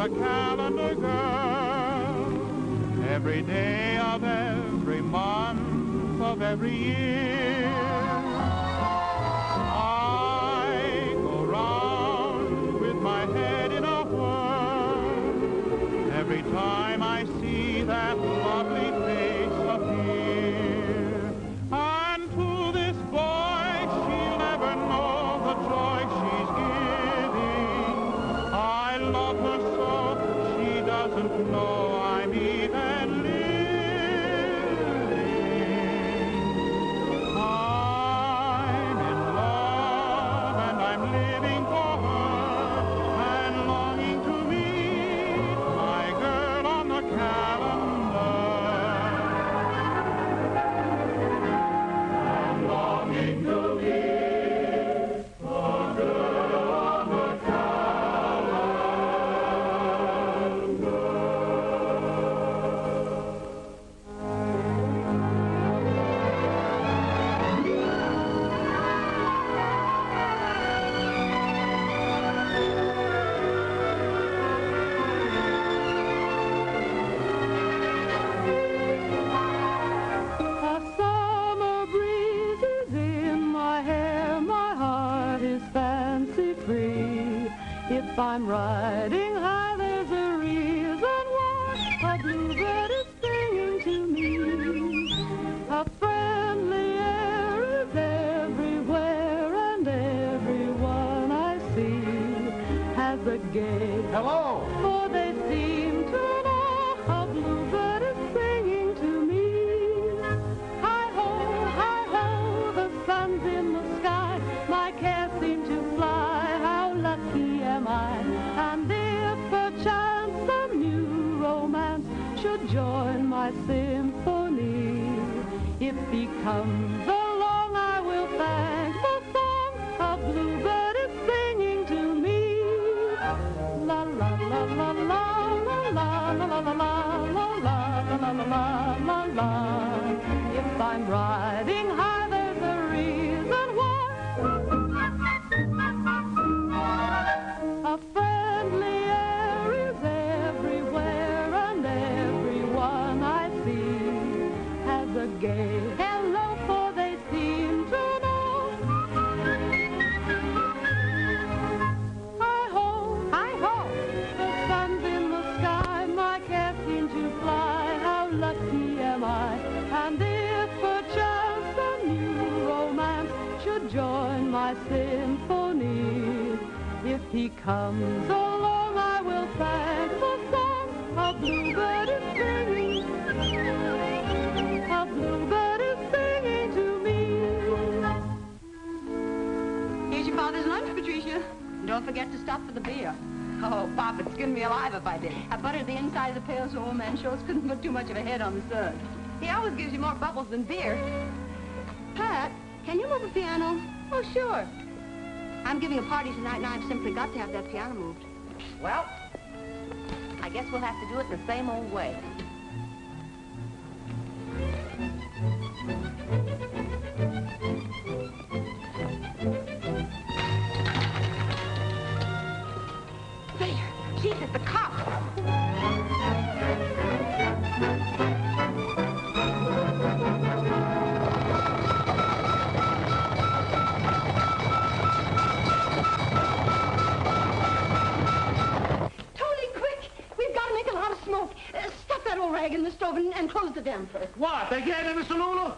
the calendar, girl, every day of every month of every year. I go round with my head in a whirl every time I see that lovely face appear. And to this boy, she'll never know the joy she's giving. I love her so, she doesn't know I'm even living. I'm in love and I'm living for her and longing to meet my girl on the calendar. I'm longing to meet the girl on the A summer breeze is in my hair, my heart is fancy free. If I'm riding high, there's a reason why a bluebird is singing to me. A friendly air is everywhere, and everyone I see has a gay. Hello! For they seem to know a bluebird is singing to me. Hi-ho, the sun's in the sky. My cares seem to fly. How lucky am I? And if perchance some new romance should join my symphony, if he comes along, I will thank the song a bluebird is singing to me. La la la la la la la la la la la la la la la. If I'm riding high, there's a reason why. A friendly air is everywhere, and everyone I see has a gay hello, for they seem to know. Hi-ho, the sun's in the sky, my cares seem to fly. How lucky am I? And if perchance a new romance should join my symphony, if he comes along, I will thank the song a bluebird is singing. A bluebird is singing to me. Here's your father's lunch, Patricia. Don't forget to stop for the beer. Oh, Pop, it's skin me alive if I did. I buttered the inside of the pail so old man Schultz couldn't put too much of a head on the sun. He always gives you more bubbles than beer. Pat, can you move a piano? Oh, sure. I'm giving a party tonight, and I've simply got to have that piano moved. Well, I guess we'll have to do it the same old way. There, Jesus, the cop. Stuff that old rag in the stove and close the damper. What, again, Mr. Lulu?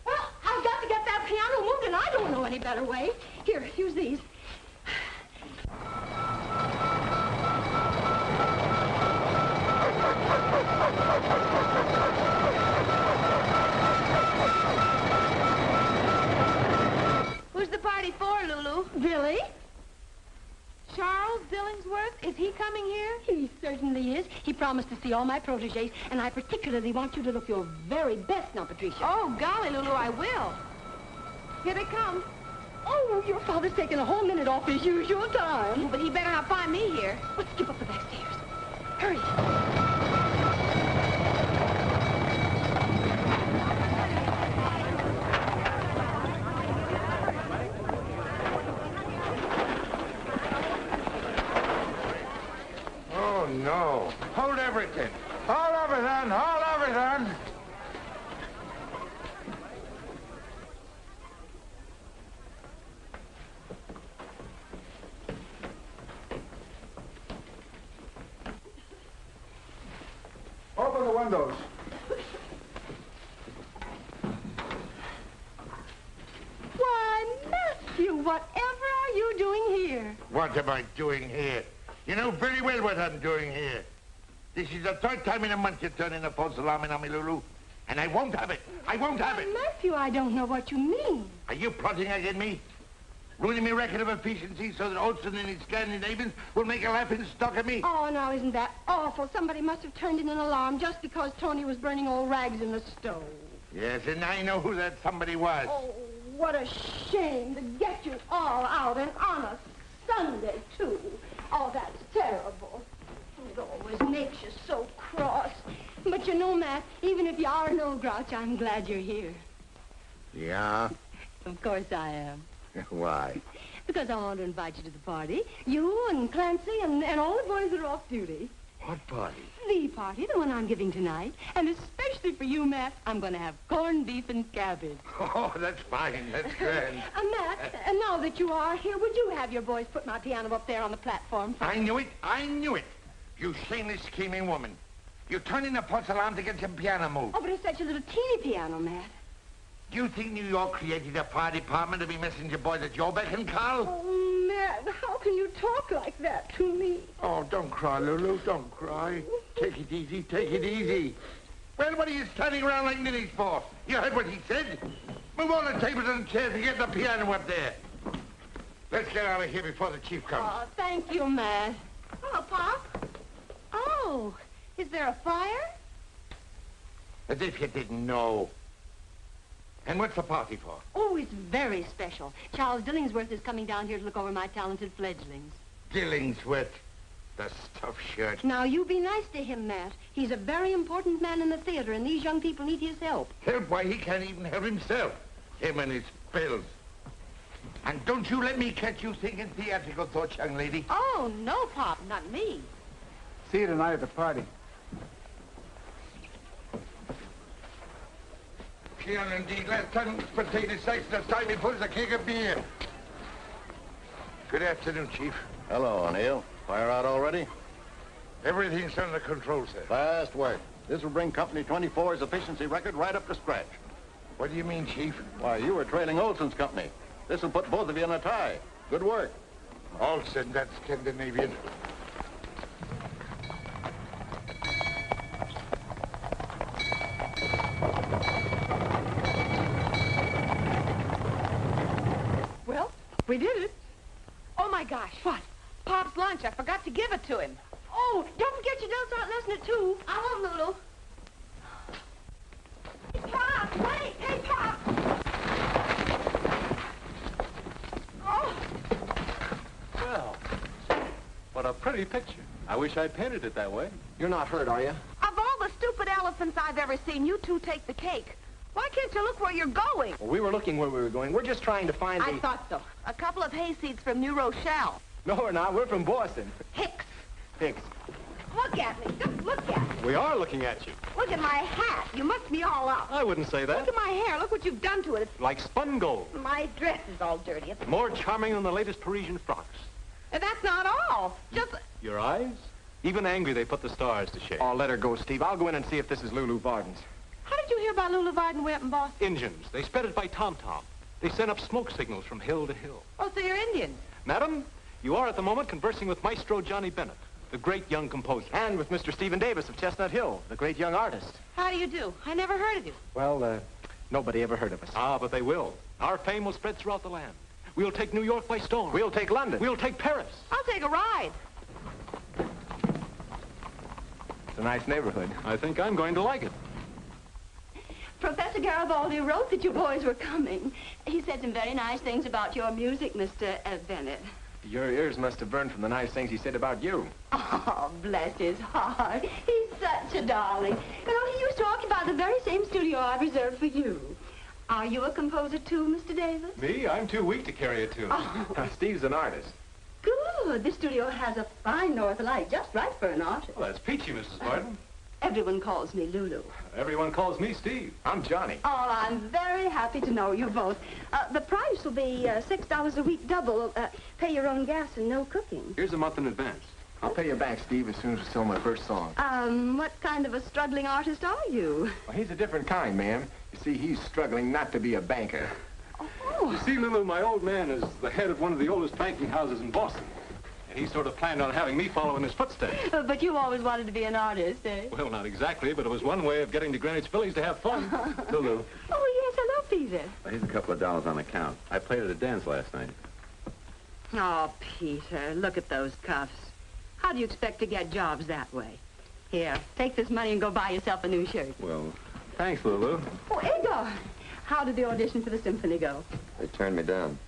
Well, I've got to get that piano moved, and I don't know any better way. Here, use these. Who's the party for, Lulu? Billy. Charles Dillingsworth, is he coming here? He certainly is. He promised to see all my protégés, and I particularly want you to look your very best now, Patricia. Oh, golly, Lulu, I will. Here they come. Oh, your father's taking a whole minute off his usual time. Oh, but he better not find me here. Let's skip up the back stairs. Hurry. no. Hold everything. Hold everything. Hold everything. Open the windows. Why, Matthew, whatever are you doing here? What am I doing here? You know very well what I'm doing here. This is the third time in a month you're turning a false alarm on me, Lulu. And I won't have it. I won't have it. Matthew, I don't know what you mean. Are you plotting against me? Ruining my record of efficiency so that Olsen and his Scandinavians will make a laughing stock of me? Oh, now, isn't that awful? Somebody must have turned in an alarm just because Tony was burning old rags in the stove. Yes, and I know who that somebody was. Oh, what a shame to get you all out and on a Sunday, too. Oh, that's terrible. It always makes you so cross. But you know, Matt, even if you are no grouch, I'm glad you're here. Yeah? Of course I am. Why? Because I want to invite you to the party. You and Clancy and all the boys that are off duty. What party? The party, the one I'm giving tonight. And especially for you, Matt, I'm going to have corned beef and cabbage. Oh, that's fine. That's grand. Matt, and now that you are here, would you have your boys put my piano up there on the platform? I knew it. I knew it. You shameless, scheming woman. You turned in a false alarm to get some piano moved. Oh, but it's such a little teeny piano, Matt. Do you think New York created a fire department to be messenger boys at your beck and call? Oh, Matt, how can you talk like that to me? Oh, don't cry, Lulu. Don't cry. Take it easy. Take it easy. Well, what are you standing around like ninnies for? You heard what he said. Move all the tables and chairs and get the piano up there. Let's get out of here before the chief comes. Oh, thank you, Matt. Hello, Pop. Oh, is there a fire? As if you didn't know. And what's the party for? Oh, it's very special. Charles Dillingsworth is coming down here to look over my talented fledglings. Dillingsworth. The stuffed shirt. Now, you be nice to him, Matt. He's a very important man in the theater, and these young people need his help. Help? Why, he can't even help himself. Him and his bills. And don't you let me catch you thinking theatrical thoughts, young lady. Oh, no, Pop, not me. See you tonight at the party. Piano indeed. Last time potato sacks, this time he pulls a keg of beer. Good afternoon, Chief. Hello, O'Neill. Fire out already? Everything's under control, sir. Fast work. This will bring Company 24's efficiency record right up to scratch. What do you mean, Chief? Why, you were trailing Olson's company. This will put both of you in a tie. Good work. Olsen, that's Scandinavian. Well, we did it. Oh, my gosh. What? Pop's lunch. I forgot to give it to him. Oh, don't forget you don't start listening too. I won't, Lulu. Pop, wait! Hey, Pop! Oh! Well, what a pretty picture. I wish I'd painted it that way. You're not hurt, are you? Of all the stupid elephants I've ever seen, you two take the cake. Why can't you look where you're going? Well, we were looking where we were going. We're just trying to find I thought so. A couple of hayseeds from New Rochelle. No, we're not. We're from Boston. Hicks. Hicks. Look at me. Just look at me. We are looking at you. Look at my hat. You must be all up. I wouldn't say that. Look at my hair. Look what you've done to it. It's... Like spun gold. My dress is all dirty. It's... More charming than the latest Parisian frocks. And that's not all. Just... Your eyes? Even angry, they put the stars to shame. Oh, let her go, Steve. I'll go in and see if this is Lulu Varden's. How did you hear about Lulu Varden way up in Boston? Injuns. They spread it by tom-tom. They sent up smoke signals from hill to hill. Oh, so you're Indians. Madam, you are at the moment conversing with Maestro Johnnie Bennett, the great young composer. And with Mr. Stephen Davis of Chestnut Hill, the great young artist. How do you do? I never heard of you. Well, nobody ever heard of us. Ah, but they will. Our fame will spread throughout the land. We'll take New York by storm. We'll take London. We'll take Paris. I'll take a ride. It's a nice neighborhood. I think I'm going to like it. Professor Garibaldi wrote that you boys were coming. He said some very nice things about your music, Mr. Bennett. Your ears must have burned from the nice things he said about you. Oh, bless his heart. He's such a darling. You know, he used to occupy the very same studio I reserved for you. Are you a composer too, Mr. Davis? Me? I'm too weak to carry a tune. Oh, Steve's an artist. good. Good. This studio has a fine north light, just right for an artist. Well, that's peachy, Mrs. Martin. Everyone calls me Lulu. Everyone calls me Steve. I'm Johnny. Oh, I'm very happy to know you both. The price will be $6 a week double. Pay your own gas and no cooking. Here's a month in advance. I'll pay you back, Steve, as soon as we sell my first song. What kind of a struggling artist are you? Well, he's a different kind, ma'am. You see, he's struggling not to be a banker. Oh. You see, Lulu, my old man is the head of one of the oldest banking houses in Boston. And he sort of planned on having me follow in his footsteps. But you always wanted to be an artist, eh? Well, not exactly, but it was one way of getting to Greenwich Village to have fun. Lulu. Oh, yes, hello, Peter. Here's a couple of dollars on account. I played at a dance last night. Oh, Peter, look at those cuffs. How do you expect to get jobs that way? Here, take this money and go buy yourself a new shirt. Well, thanks, Lulu. Oh, Igor, how did the audition for the symphony go? They turned me down.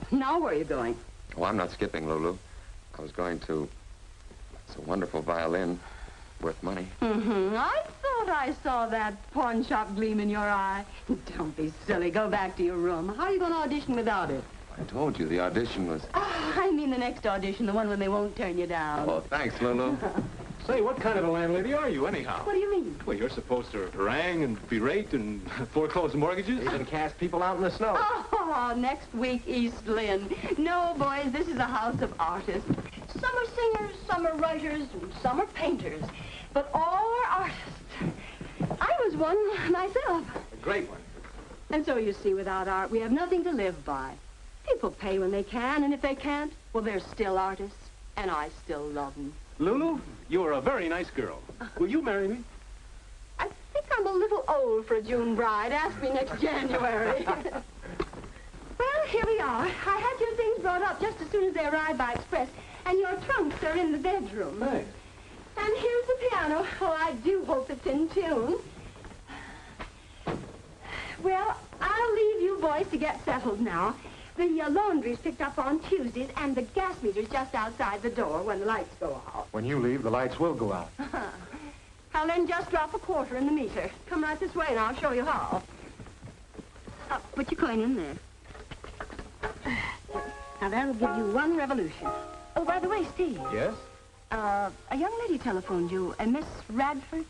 Now where are you going? Oh, I'm not skipping, Lulu. I was going to... It's a wonderful violin. Worth money. I thought I saw that pawn shop gleam in your eye. Don't be silly. Go back to your room. How are you going to audition without it? I told you the audition was... I mean the next audition, the one when they won't turn you down. Oh, thanks, Lulu. Say, what kind of a landlady are you, anyhow? What do you mean? Well, you're supposed to harangue and berate and foreclose mortgages. Even cast people out in the snow. Oh, next week, East Lynne. No, boys, this is a house of artists. Some are singers, some are writers, and some are painters. But all are artists. I was one myself. A great one. And so you see, without art, we have nothing to live by. People pay when they can, and if they can't, well, they're still artists, and I still love them. Lulu, you are a very nice girl. Will you marry me? I think I'm a little old for a June bride. Ask me next January. Well, here we are. I had your things brought up just as soon as they arrived by express, and your trunks are in the bedroom. Thanks. And here's the piano. Oh, I do hope it's in tune. Well, I'll leave you boys to get settled now. The laundry's picked up on Tuesdays, and the gas meter's just outside the door when the lights go out. When you leave, the lights will go out. I'll then just drop a quarter in the meter. Come right this way, and I'll show you how. Put your coin in there. Now, that'll give you one revolution. Oh, by the way, Steve. Yes? A young lady telephoned you, Miss Radford.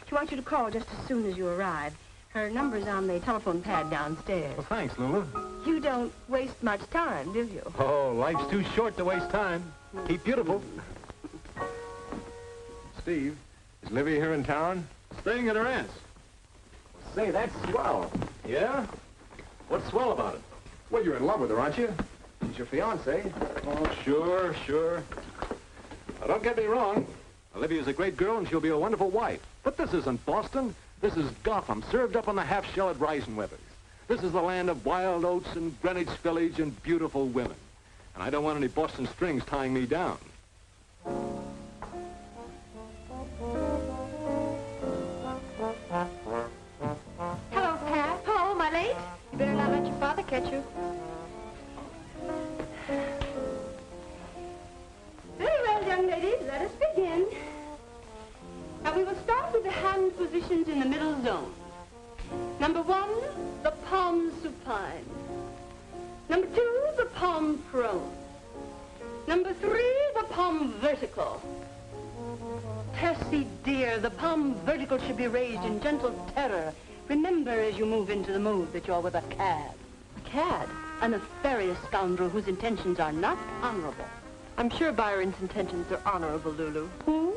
She wants you to call just as soon as you arrive. Her number's on the telephone pad downstairs. Well, thanks, Lulu. You don't waste much time, do you? Oh, life's too short to waste time. Keep beautiful. Steve, is Livy here in town? Staying at her aunt's. Say, that's swell. Yeah? What's swell about it? Well, you're in love with her, aren't you? She's your fiancée. Oh, sure, sure. Now, don't get me wrong. Olivia's a great girl, and she'll be a wonderful wife. But this isn't Boston. This is Gotham, served up on the half-shell at Reisenweber's. This is the land of wild oats and Greenwich Village and beautiful women. And I don't want any Boston strings tying me down. Hello, Pat. Oh, am I late? You better not let your father catch you. Very well, young ladies, let us begin. Now, we will start with the hand positions in the middle zone. Number 1, the palm supine. Number 2, the palm prone. Number 3, the palm vertical. Tessie, dear, the palm vertical should be raised in gentle terror. Remember as you move into the mood that you're with a cad. A cad? A nefarious scoundrel whose intentions are not honorable. I'm sure Byron's intentions are honorable, Lulu. Who?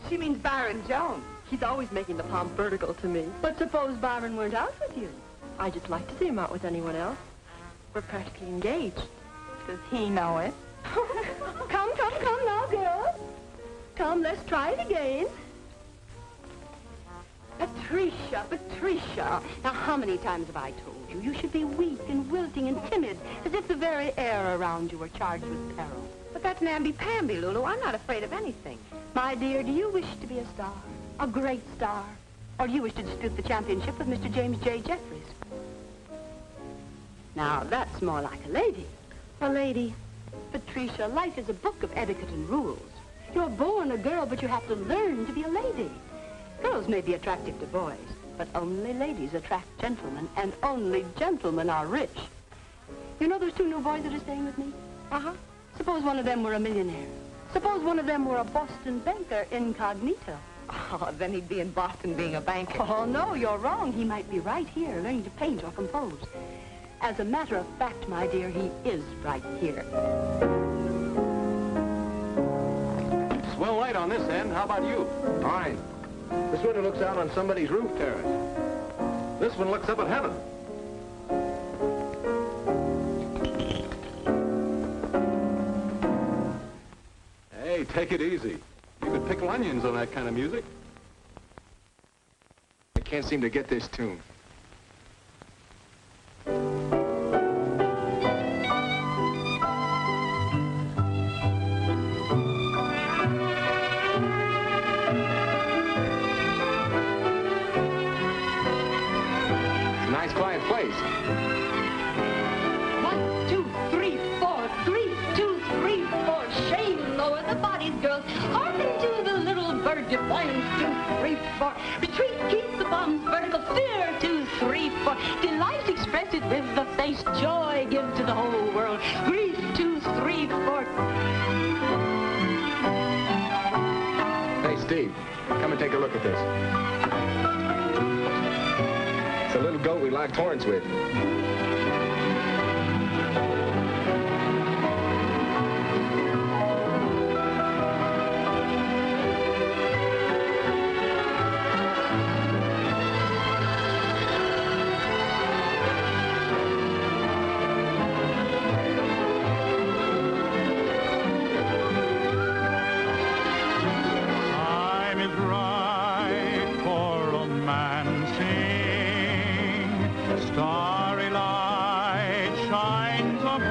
She means Byron Jones. He's always making the palm vertical to me. But suppose Byron weren't out with you? I just like to see him out with anyone else. We're practically engaged. Does he know it? Come now, girls. Come, let's try it again. Patricia. Now, how many times have I told you? You should be weak and wilting and timid, as if the very air around you were charged with peril. But that's namby-pamby, Lulu. I'm not afraid of anything. My dear, do you wish to be a star? A great star? Or do you wish to dispute the championship with Mr. James J. Jeffries? Now, that's more like a lady. A lady. Patricia, life is a book of etiquette and rules. You're born a girl, but you have to learn to be a lady. Girls may be attractive to boys, but only ladies attract gentlemen, and only gentlemen are rich. You know those 2 new boys that are staying with me? Uh-huh. Suppose one of them were a millionaire. Suppose one of them were a Boston banker incognito. Oh, then he'd be in Boston being a banker. Oh, no, you're wrong. He might be right here learning to paint or compose. As a matter of fact, my dear, he is right here. Swell light on this end. How about you? Fine. This window looks out on somebody's roof terrace. This one looks up at heaven. Hey, take it easy. You could pickle onions on that kind of music. I can't seem to get this tune. It's a nice, quiet place. 1, 2, 3, 4. 3, 2, 3, 4. Shame lower the bodies, girls. Hearken to the little bird deployments. 2, 3, 4. Retreat, keep the bombs vertical. Fear, 2, 3, 4. Delight, express it with the face. Joy, give to the whole world. Grief, 2, 3, 4. Hey, Steve, come and take a look at this. It's a little goat we locked horns with. Time is right for romancing. Starry light shines above.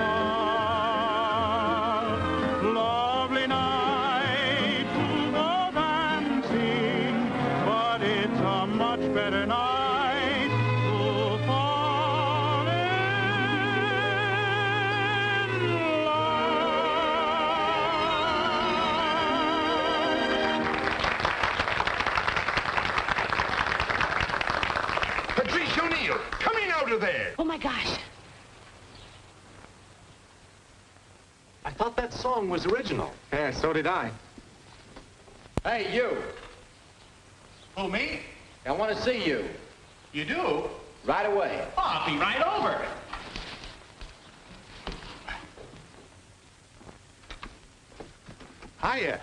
Lovely night to go dancing, but it's a much better night to fall in Patricia O'Neill, coming out of there. Oh, my gosh. I thought that song was original. Yeah, so did I. Hey, you. Who, me? I want to see you. You do? Right away. Oh, I'll be right over. Hiya.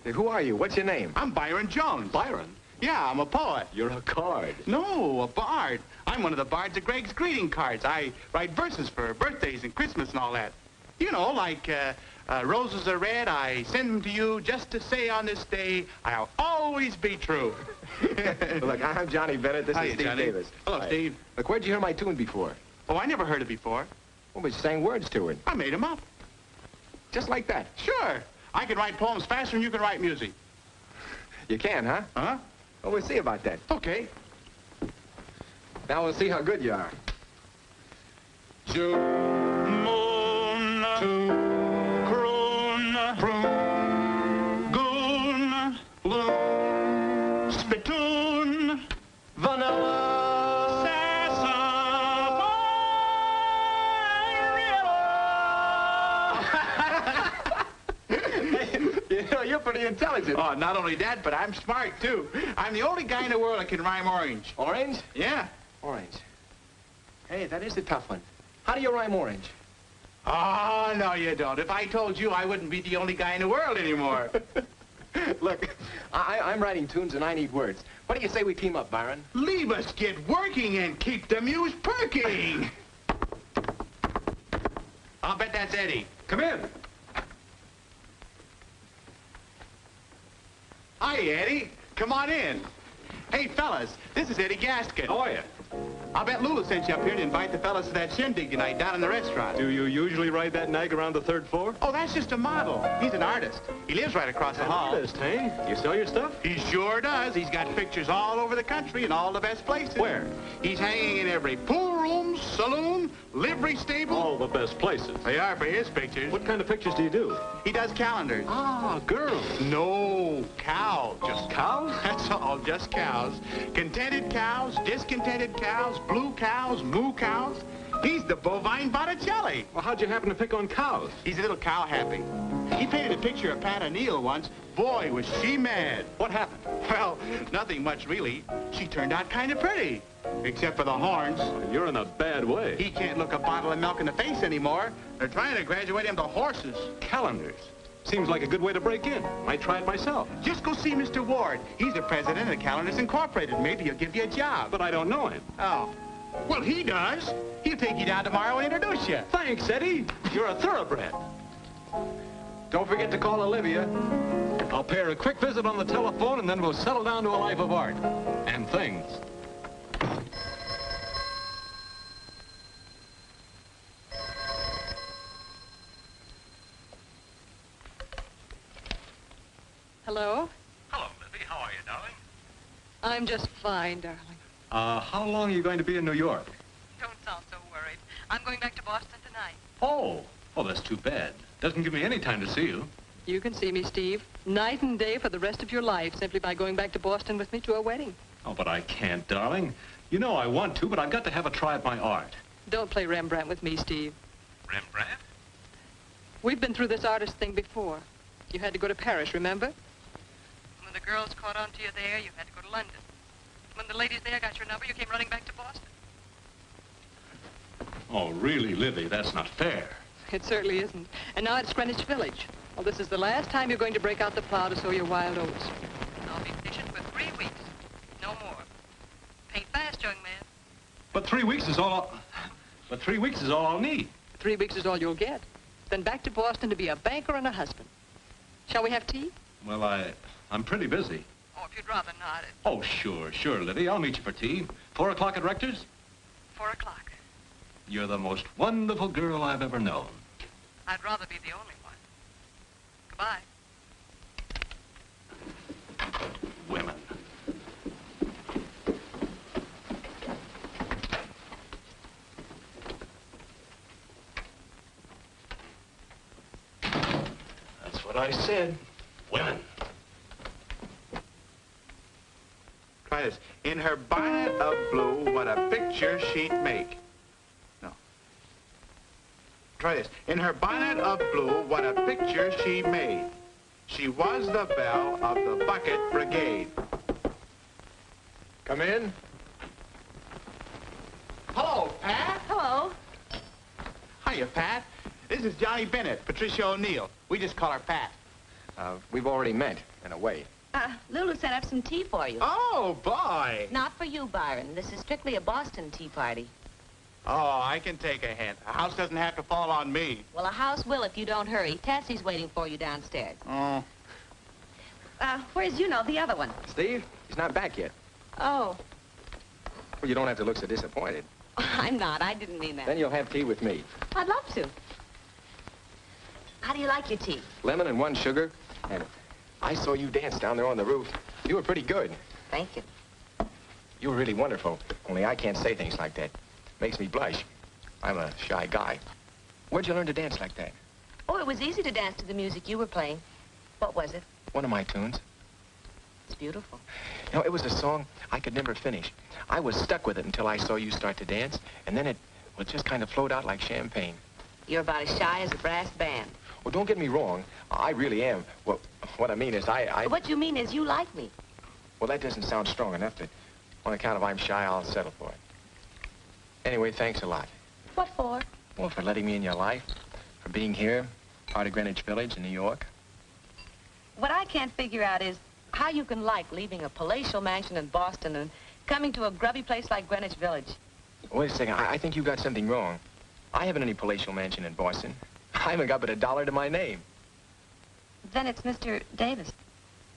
Hey, who are you? What's your name? I'm Byron Jones. Byron, Yeah, I'm a poet. you're a card. No, a bard. I'm one of the bards of Greg's greeting cards. I write verses for birthdays and Christmas and all that. You know, like roses are red, I send them to you just to say on this day, I'll always be true. Look, I'm Johnnie Bennett. This Hiya, is Steve Johnny. Davis. Hello, Hi. Steve. Look, where'd you hear my tune before? Oh, I never heard it before. Well, but you sang words to it. I made them up. Just like that. Sure. I can write poems faster than you can write music. You can, huh? Huh? Well, we'll see about that. Okay. Now we'll see how good you are. Moon, croon, goon, loon, spittoon, vanilla, You know, you're pretty intelligent. Oh, not only that, but I'm smart, too. I'm the only guy in the world that can rhyme orange. Orange? Yeah. Orange. Hey, that is a tough one. How do you rhyme orange? Oh, no, you don't. If I told you, I wouldn't be the only guy in the world anymore. Look, I'm writing tunes and I need words. What do you say we team up, Byron? Leave us get working and keep the muse perking. I'll bet that's Eddie. Come in. Hi, Eddie. Come on in. Hey, fellas, this is Eddie Gaskin. How are you? I'll bet Lula sent you up here to invite the fellas to that shindig tonight down in the restaurant. Do you usually ride that nag around the third floor? Oh, that's just a model. He's an artist. He lives right across the hall. Artist, hey? You sell your stuff? He sure does. He's got pictures all over the country in all the best places. Where? He's hanging in every pool room, saloon, livery stable. All the best places. They are for his pictures. What kind of pictures do you do? He does calendars. Ah, girls. No, cows. Just cows? That's all, just cows. Contented cows, discontented cows, blue cows, moo cows. He's the bovine Botticelli. Well, how'd you happen to pick on cows? He's a little cow happy. He painted a picture of Pat O'Neill once. Boy, was she mad. What happened? Well, nothing much, really. She turned out kind of pretty. Except for the horns. You're in a bad way. He can't look a bottle of milk in the face anymore. They're trying to graduate him to horses. Calendars. Seems like a good way to break in. Might try it myself. Just go see Mr. Ward. He's the president of Calendars Incorporated. Maybe he'll give you a job. But I don't know him. Oh. Well, he does. He'll take you down tomorrow and introduce you. Thanks, Eddie. You're a thoroughbred. Don't forget to call Olivia. I'll pay her a quick visit on the telephone, and then we'll settle down to a life of art. And things. Hello? Hello, Libby. How are you, darling? I'm just fine, darling. How long are you going to be in New York? Don't sound so worried. I'm going back to Boston tonight. Oh, that's too bad. Doesn't give me any time to see you. You can see me, Steve, night and day for the rest of your life, simply by going back to Boston with me to a wedding. Oh, but I can't, darling. You know I want to, but I've got to have a try at my art. Don't play Rembrandt with me, Steve. Rembrandt? We've been through this artist thing before. You had to go to Paris, remember? When the girls caught on to you there, you had to go to London. When the ladies there got your number, you came running back to Boston. Oh, really, Libby, that's not fair. It certainly isn't. And now it's Greenwich Village. Well, this is the last time you're going to break out the plow to sow your wild oats. I'll be fishing for 3 weeks. No more. Paint fast, young man. But 3 weeks is all I'll need. 3 weeks is all you'll get. Then back to Boston to be a banker and a husband. Shall we have tea? Well, I'm pretty busy. Oh, if you'd rather not. Oh, sure, Libby. I'll meet you for tea. 4 o'clock at Rector's? 4 o'clock. You're the most wonderful girl I've ever known. I'd rather be the only one. Goodbye. Women. That's what I said. Women. Try this. In her bonnet of blue, what a picture she'd make. No. Try this. In her bonnet of blue, what a picture she made. She was the belle of the bucket brigade. Come in. Hello, Pat. Hello. Hiya, Pat. This is Johnnie Bennett, Patricia O'Neill. We just call her Pat. We've already met, in a way. Lulu set up some tea for you. Oh, boy. Not for you, Byron. This is strictly a Boston tea party. Oh, I can take a hint. A house doesn't have to fall on me. Well, a house will if you don't hurry. Tessie's waiting for you downstairs. Oh. Where's the other one? Steve, he's not back yet. Oh. Well, you don't have to look so disappointed. I'm not. I didn't mean that. Then you'll have tea with me. I'd love to. How do you like your tea? Lemon and 1 sugar. And I saw you dance down there on the roof. You were pretty good. Thank you. You were really wonderful. Only I can't say things like that. Makes me blush. I'm a shy guy. Where'd you learn to dance like that? Oh, it was easy to dance to the music you were playing. What was it? One of my tunes. It's beautiful. You know, it was a song I could never finish. I was stuck with it until I saw you start to dance, and then it just kind of flowed out like champagne. You're about as shy as a brass band. Well, don't get me wrong. I really am. Well, what I mean is What you mean is you like me. Well, that doesn't sound strong enough. That on account of I'm shy, I'll settle for it. Anyway, thanks a lot. What for? Well, for letting me in your life, for being here, part of Greenwich Village in New York. What I can't figure out is how you can like leaving a palatial mansion in Boston and coming to a grubby place like Greenwich Village. Wait a second. I think you got something wrong. I haven't any palatial mansion in Boston. I haven't got but $1 to my name. Then it's Mr. Davis.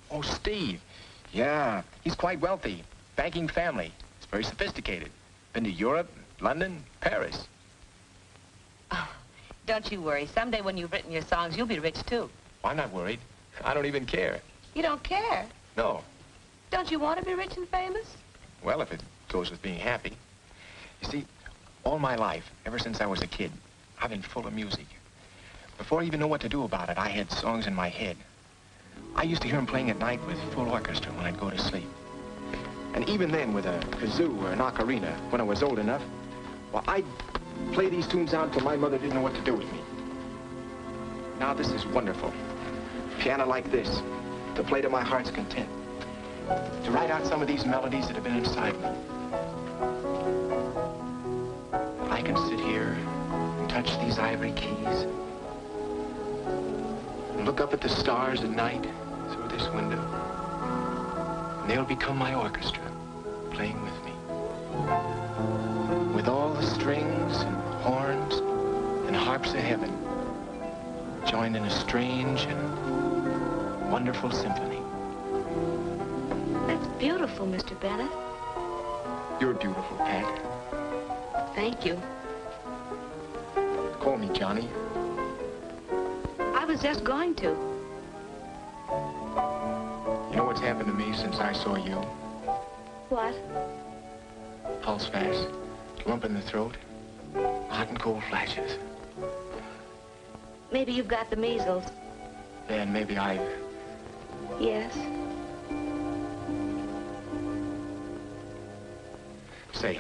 Oh, Steve. Yeah, he's quite wealthy. Banking family. He's very sophisticated. Been to Europe, London, Paris. Oh, don't you worry. Someday when you've written your songs, you'll be rich, too. Well, I'm not worried. I don't even care. You don't care? No. Don't you want to be rich and famous? Well, if it goes with being happy. You see, all my life, ever since I was a kid, I've been full of music. Before I even know what to do about it, I had songs in my head. I used to hear them playing at night with full orchestra when I'd go to sleep. And even then, with a kazoo or an ocarina, when I was old enough, well, I'd play these tunes out until my mother didn't know what to do with me. Now this is wonderful. Piano like this, to play to my heart's content. To write out some of these melodies that have been inside me. I can sit here and touch these ivory keys and look up at the stars at night through this window. And they'll become my orchestra, playing with me. With all the strings and horns and harps of heaven, joined in a strange and wonderful symphony. That's beautiful, Mr. Bennett. You're beautiful, Pat. Thank you. Call me Johnny. I was just going to. You know what's happened to me since I saw you? What? Pulse fast, lump in the throat, hot and cold flashes. Maybe you've got the measles. Then maybe I've... Yes. Say,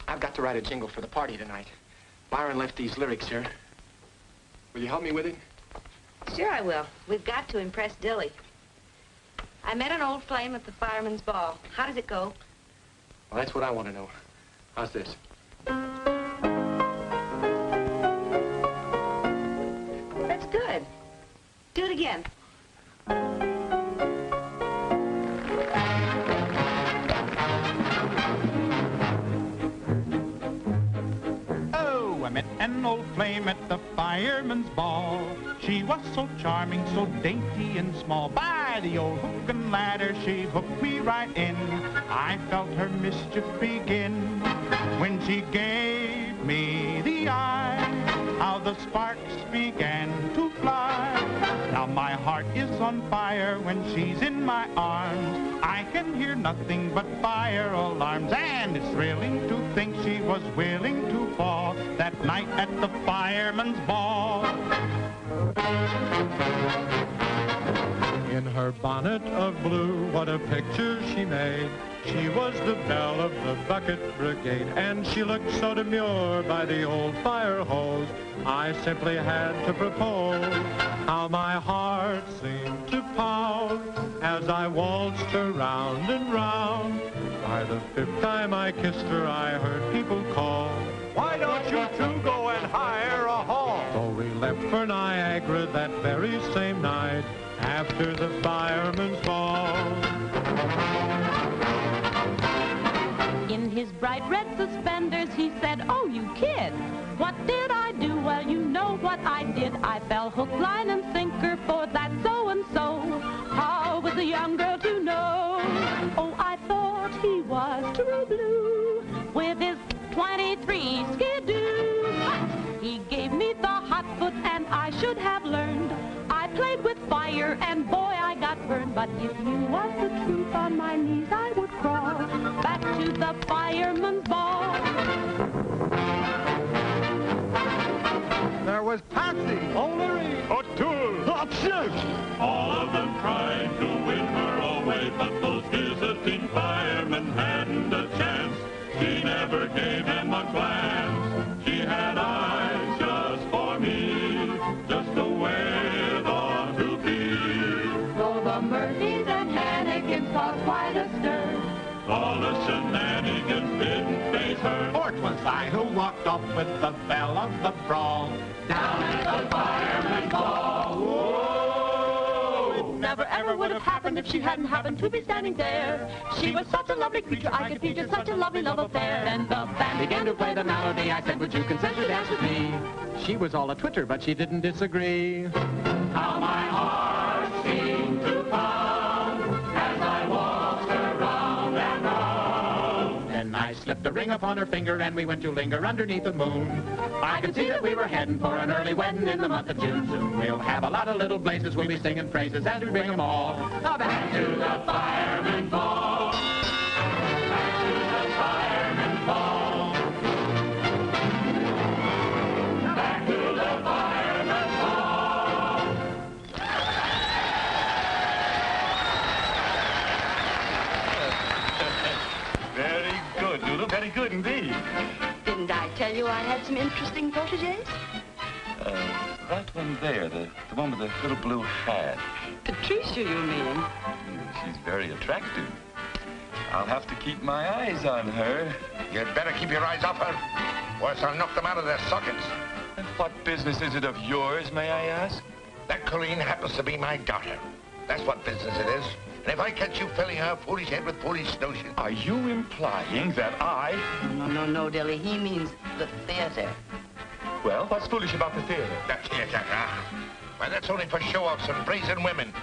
I've got to write a jingle for the party tonight. Byron left these lyrics here. Will you help me with it? Sure I will. We've got to impress Dilly. I met an old flame at the fireman's ball. How does it go? Well, that's what I want to know. How's this? That's good. Do it again. Oh, I met an old flame at the fireman's ball. She was so charming, so dainty and small. By the old hook and ladder, she hooked me right in. I felt her mischief begin when she gave me the eye. How the sparks began to fly. Now my heart is on fire when she's in my arms. I can hear nothing but fire alarms. And it's thrilling to think she was willing to fall that night at the fireman's ball. In her bonnet of blue, what a picture she made. She was the belle of the bucket brigade, and she looked so demure by the old fire hose. I simply had to propose. How my heart seemed to pound as I waltzed her round and round. By the fifth time I kissed her, I heard people call, "Why don't you two go and hire a hall?" So we left for Niagara that very same night after the fireman's ball. In his bright red suspenders, he said, "Oh, you kid, what did I do?" "Well, you know what I did. I fell hook, line, and sinker for that so-and-so. How was a young girl to know? Oh, I thought he was true blue with his 23 skidoo. But he gave me the hot foot, and I should have learned. I played with fire, and boy, I got burned. But if you want the truth, on my knees I would crawl back to the fireman's ball." There was Patsy, O'Leary, O'Toole, All of them trying to win her away, but those visiting firemen hadn't a chance. She never gave them a glance. She had eyes just for me, just the way it ought to be. So the Murphys and Hannigans caused quite a stir. All the shenanigans didn't faze her. For 'twas I who walked off with the belle of the brawl down at the fireman's ball. Whoa! Never ever would have happened if she hadn't happened to be standing there. She was such a lovely creature, I could feature such a lovely love affair. Then the band began to play the melody. I said, "Would you consent to dance with me?" She was all a twitter, but she didn't disagree. How my heart seemed to pound as I waltzed her round and round. Then I slipped a ring upon her finger, and we went to linger underneath the moon. I could see that we were heading for an early wedding in the month of June. Soon we'll have a lot of little blazes. We'll be singing praises as we bring them all back to the fireman's ball. Back to the fireman's ball. Back to the fireman's ball. Very good, Lulu. Very good indeed. Didn't I tell you I had some interesting proteges? That one there, the one with the little blue hat. Patricia, you mean? She's very attractive. I'll have to keep my eyes on her. You'd better keep your eyes off her, or else I'll knock them out of their sockets. And what business is it of yours, may I ask? That Colleen happens to be my daughter. That's what business it is. And if I catch you filling her foolish head with foolish notions... Are you implying that I... No, Dilly. He means the theater. Well, what's foolish about the theater? The theater, Why, that's only for show-offs and brazen women.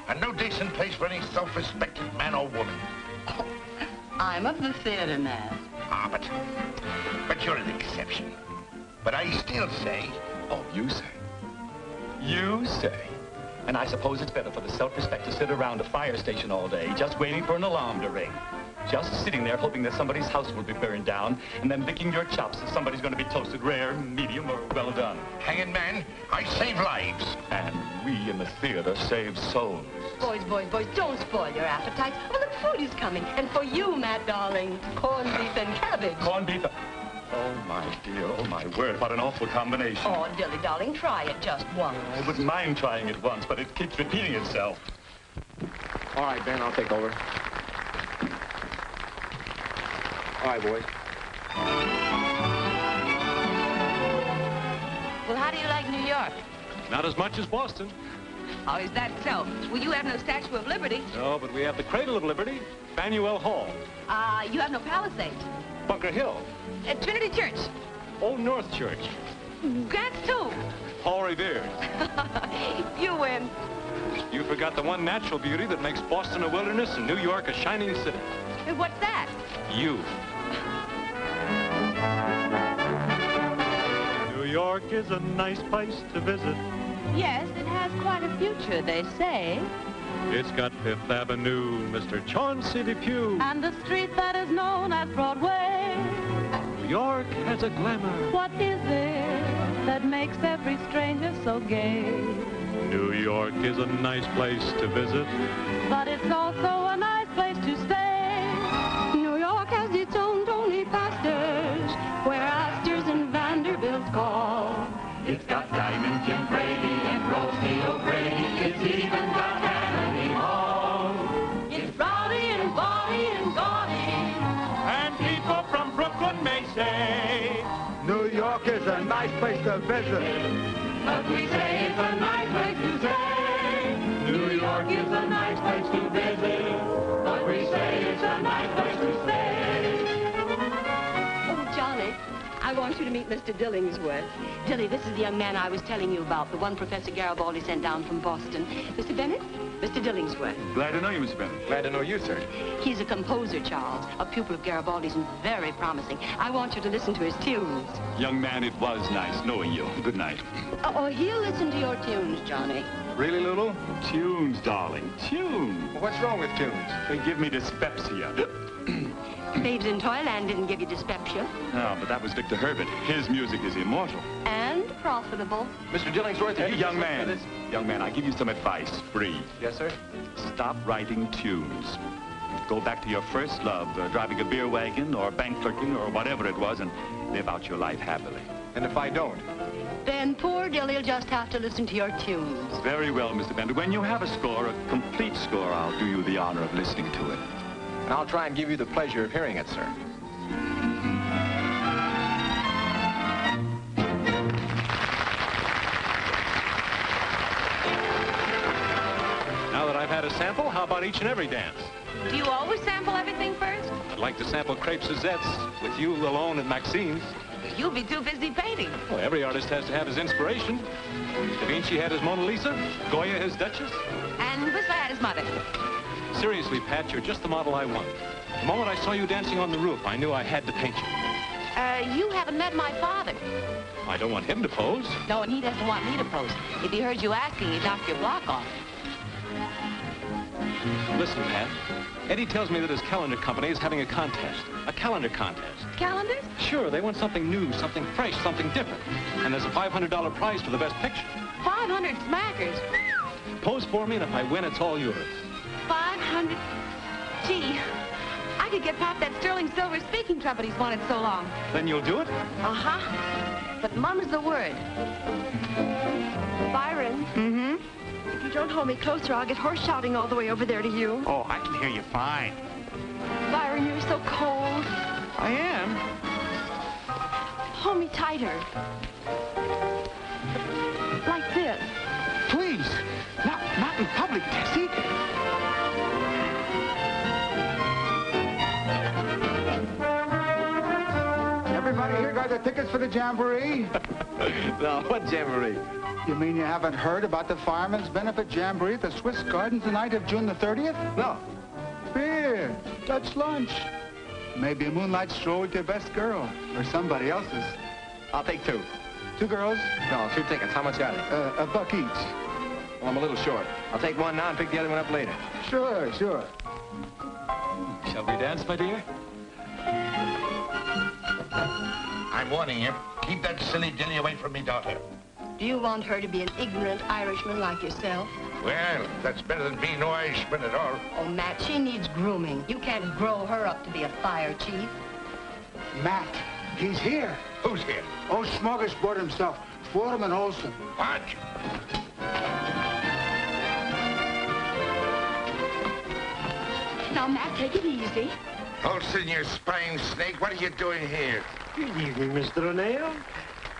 And no decent place for any self-respecting man or woman. Oh, I'm of the theater, Naz. But you're an exception. But I still say... Oh, you say? You say? And I suppose it's better for the self-respect to sit around a fire station all day, just waiting for an alarm to ring. Just sitting there hoping that somebody's house will be burned down, and then licking your chops if somebody's going to be toasted rare, medium, or well done. Hanging man, I save lives. And we in the theater save souls. Boys, don't spoil your appetites. Well, the food is coming. And for you, Matt, darling, corned beef and cabbage. Corned beef? Oh, my dear, oh, my word, what an awful combination. Oh, Dilly, darling, try it just once. I wouldn't mind trying it once, but it keeps repeating itself. All right, Ben, I'll take over. All right, boys. Well, how do you like New York? Not as much as Boston. Oh, is that so? Well, you have no Statue of Liberty. No, but we have the Cradle of Liberty, Faneuil Hall. You have no Palisades. Bunker Hill. Trinity Church. Old North Church. Grant's Tomb. Paul Revere's. You win. You forgot the one natural beauty that makes Boston a wilderness and New York a shining city. What's that? You. New York is a nice place to visit. Yes, it has quite a future, they say. It's got Fifth Avenue, Mr. Chauncey Depew. And the street that is known as Broadway. New York has a glamour. What is it that makes every stranger so gay? New York is a nice place to visit. But it's also a nice place to stay. New York has its own Tony pastors, where Astors and Vanderbilts call. It's got Diamond Jim Brady and Rosie O'Grady. It's even got Tammany Hall. It's rowdy and bawdy and gaudy. And people from Brooklyn may say, New York is a nice place to visit. but we say it's a nice place to stay. New York is a nice place to visit, but we say it's a nice place to stay. Oh, Johnny, I want you to meet Mr. Dillingsworth. Dilly, this is the young man I was telling you about, the one Professor Garibaldi sent down from Boston. Mr. Bennett, Mr. Dillingsworth. Glad to know you, Mr. Bennett. Glad to know you, sir. He's a composer, Charles, a pupil of Garibaldi's and very promising. I want you to listen to his tunes. Young man, it was nice knowing you. Good night. Oh, he'll listen to your tunes, Johnny. Really, Lulu? Tunes, darling, tunes. Well, what's wrong with tunes? They give me dyspepsia. Babes in Toyland didn't give you dyspepsia. No, but that was Victor Herbert. His music is immortal. And profitable. Mr. Dillingsworth, Hey, young man, I give you some advice, free. Yes, sir? Stop writing tunes. Go back to your first love, driving a beer wagon or bank clerking or whatever it was, and live out your life happily. And if I don't? Then poor Dilly'll just have to listen to your tunes. Very well, Mr. Bender. When you have a score, a complete score, I'll do you the honor of listening to it. And I'll try and give you the pleasure of hearing it, sir. Now that I've had a sample, how about each and every dance? Do you always sample everything first? I'd like to sample Crêpes Suzette's with you alone at Maxine's. You'll be too busy painting. Well, every artist has to have his inspiration. Da Vinci had his Mona Lisa, Goya his Duchess. And Whistler had his mother. Seriously, Pat, you're just the model I want. The moment I saw you dancing on the roof, I knew I had to paint you. You haven't met my father. I don't want him to pose. No, and he doesn't want me to pose. If he heard you asking, he'd knock your block off. Listen, Pat. Eddie tells me that his calendar company is having a contest. A calendar contest. Calendars? Sure, they want something new, something fresh, something different. And there's a $500 prize for the best picture. 500 smackers. Pose for me, and if I win, it's all yours. 500. Gee, I could get Pop that sterling silver speaking trumpet he's wanted so long. Then you'll do it? Uh-huh. But mum's the word. Byron. Mm-hmm. If you don't hold me closer, I'll get horse shouting all the way over there to you. Oh, I can hear you fine. Byron, you're so cold. I am. Hold me tighter. Like this. Please. Not in public, Tessie. Everybody here got the tickets for the Jamboree? No, what jamboree? You mean you haven't heard about the Fireman's Benefit Jamboree at the Swiss Gardens the night of June the 30th? No. Beer, Dutch lunch. Maybe a moonlight stroll with your best girl, or somebody else's. I'll take 2. 2 girls? No, 2 tickets. How much are they? $1 each. Well, I'm a little short. I'll take one now and pick the other one up later. Sure. Shall we dance, my dear? I'm warning you. Keep that silly dilly away from me, daughter. Do you want her to be an ignorant Irishman like yourself? Well, that's better than being no Irishman at all. Oh, Matt, she needs grooming. You can't grow her up to be a fire chief. Matt, he's here. Who's here? Oh, Smorgasbord himself, Foreman Olson. What? Now, Matt, take it easy. Olson, you spying snake, what are you doing here? Good evening, Mr. O'Neill.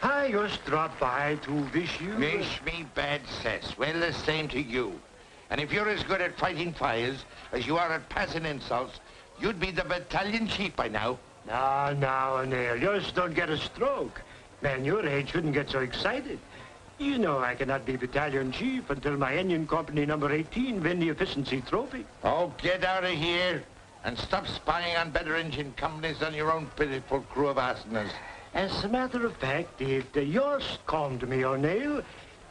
I just dropped by to wish you... Wish me bad cess. Well, the same to you. And if you're as good at fighting fires as you are at passing insults, you'd be the battalion chief by now. Now, O'Neill, just don't get a stroke. Man your age shouldn't get so excited. You know I cannot be battalion chief until my engine company number 18 win the efficiency trophy. Oh, get out of here and stop spying on better engine companies than your own pitiful crew of arsenals. As a matter of fact, it just came to me, O'Neill,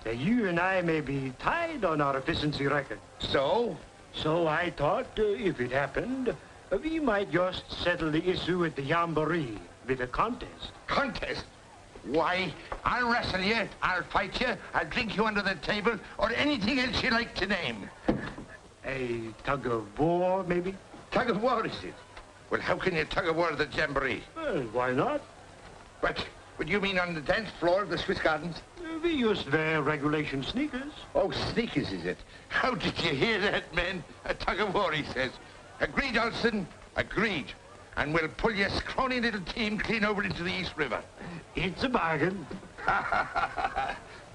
that you and I may be tied on our efficiency record. So? So I thought, if it happened, we might just settle the issue at the Jamboree with a contest. Contest? Why, I'll wrestle you, I'll fight you, I'll drink you under the table, or anything else you like to name. A tug of war, maybe? Tug of war, is it? Well, how can you tug of war at the Jamboree? Well, why not? But you mean on the dance floor of the Swiss Gardens? We used their regulation sneakers. Oh, sneakers, is it? How did you hear that, men? A tug of war, he says. Agreed, Olson, agreed. And we'll pull your scrawny little team clean over into the East River. It's a bargain.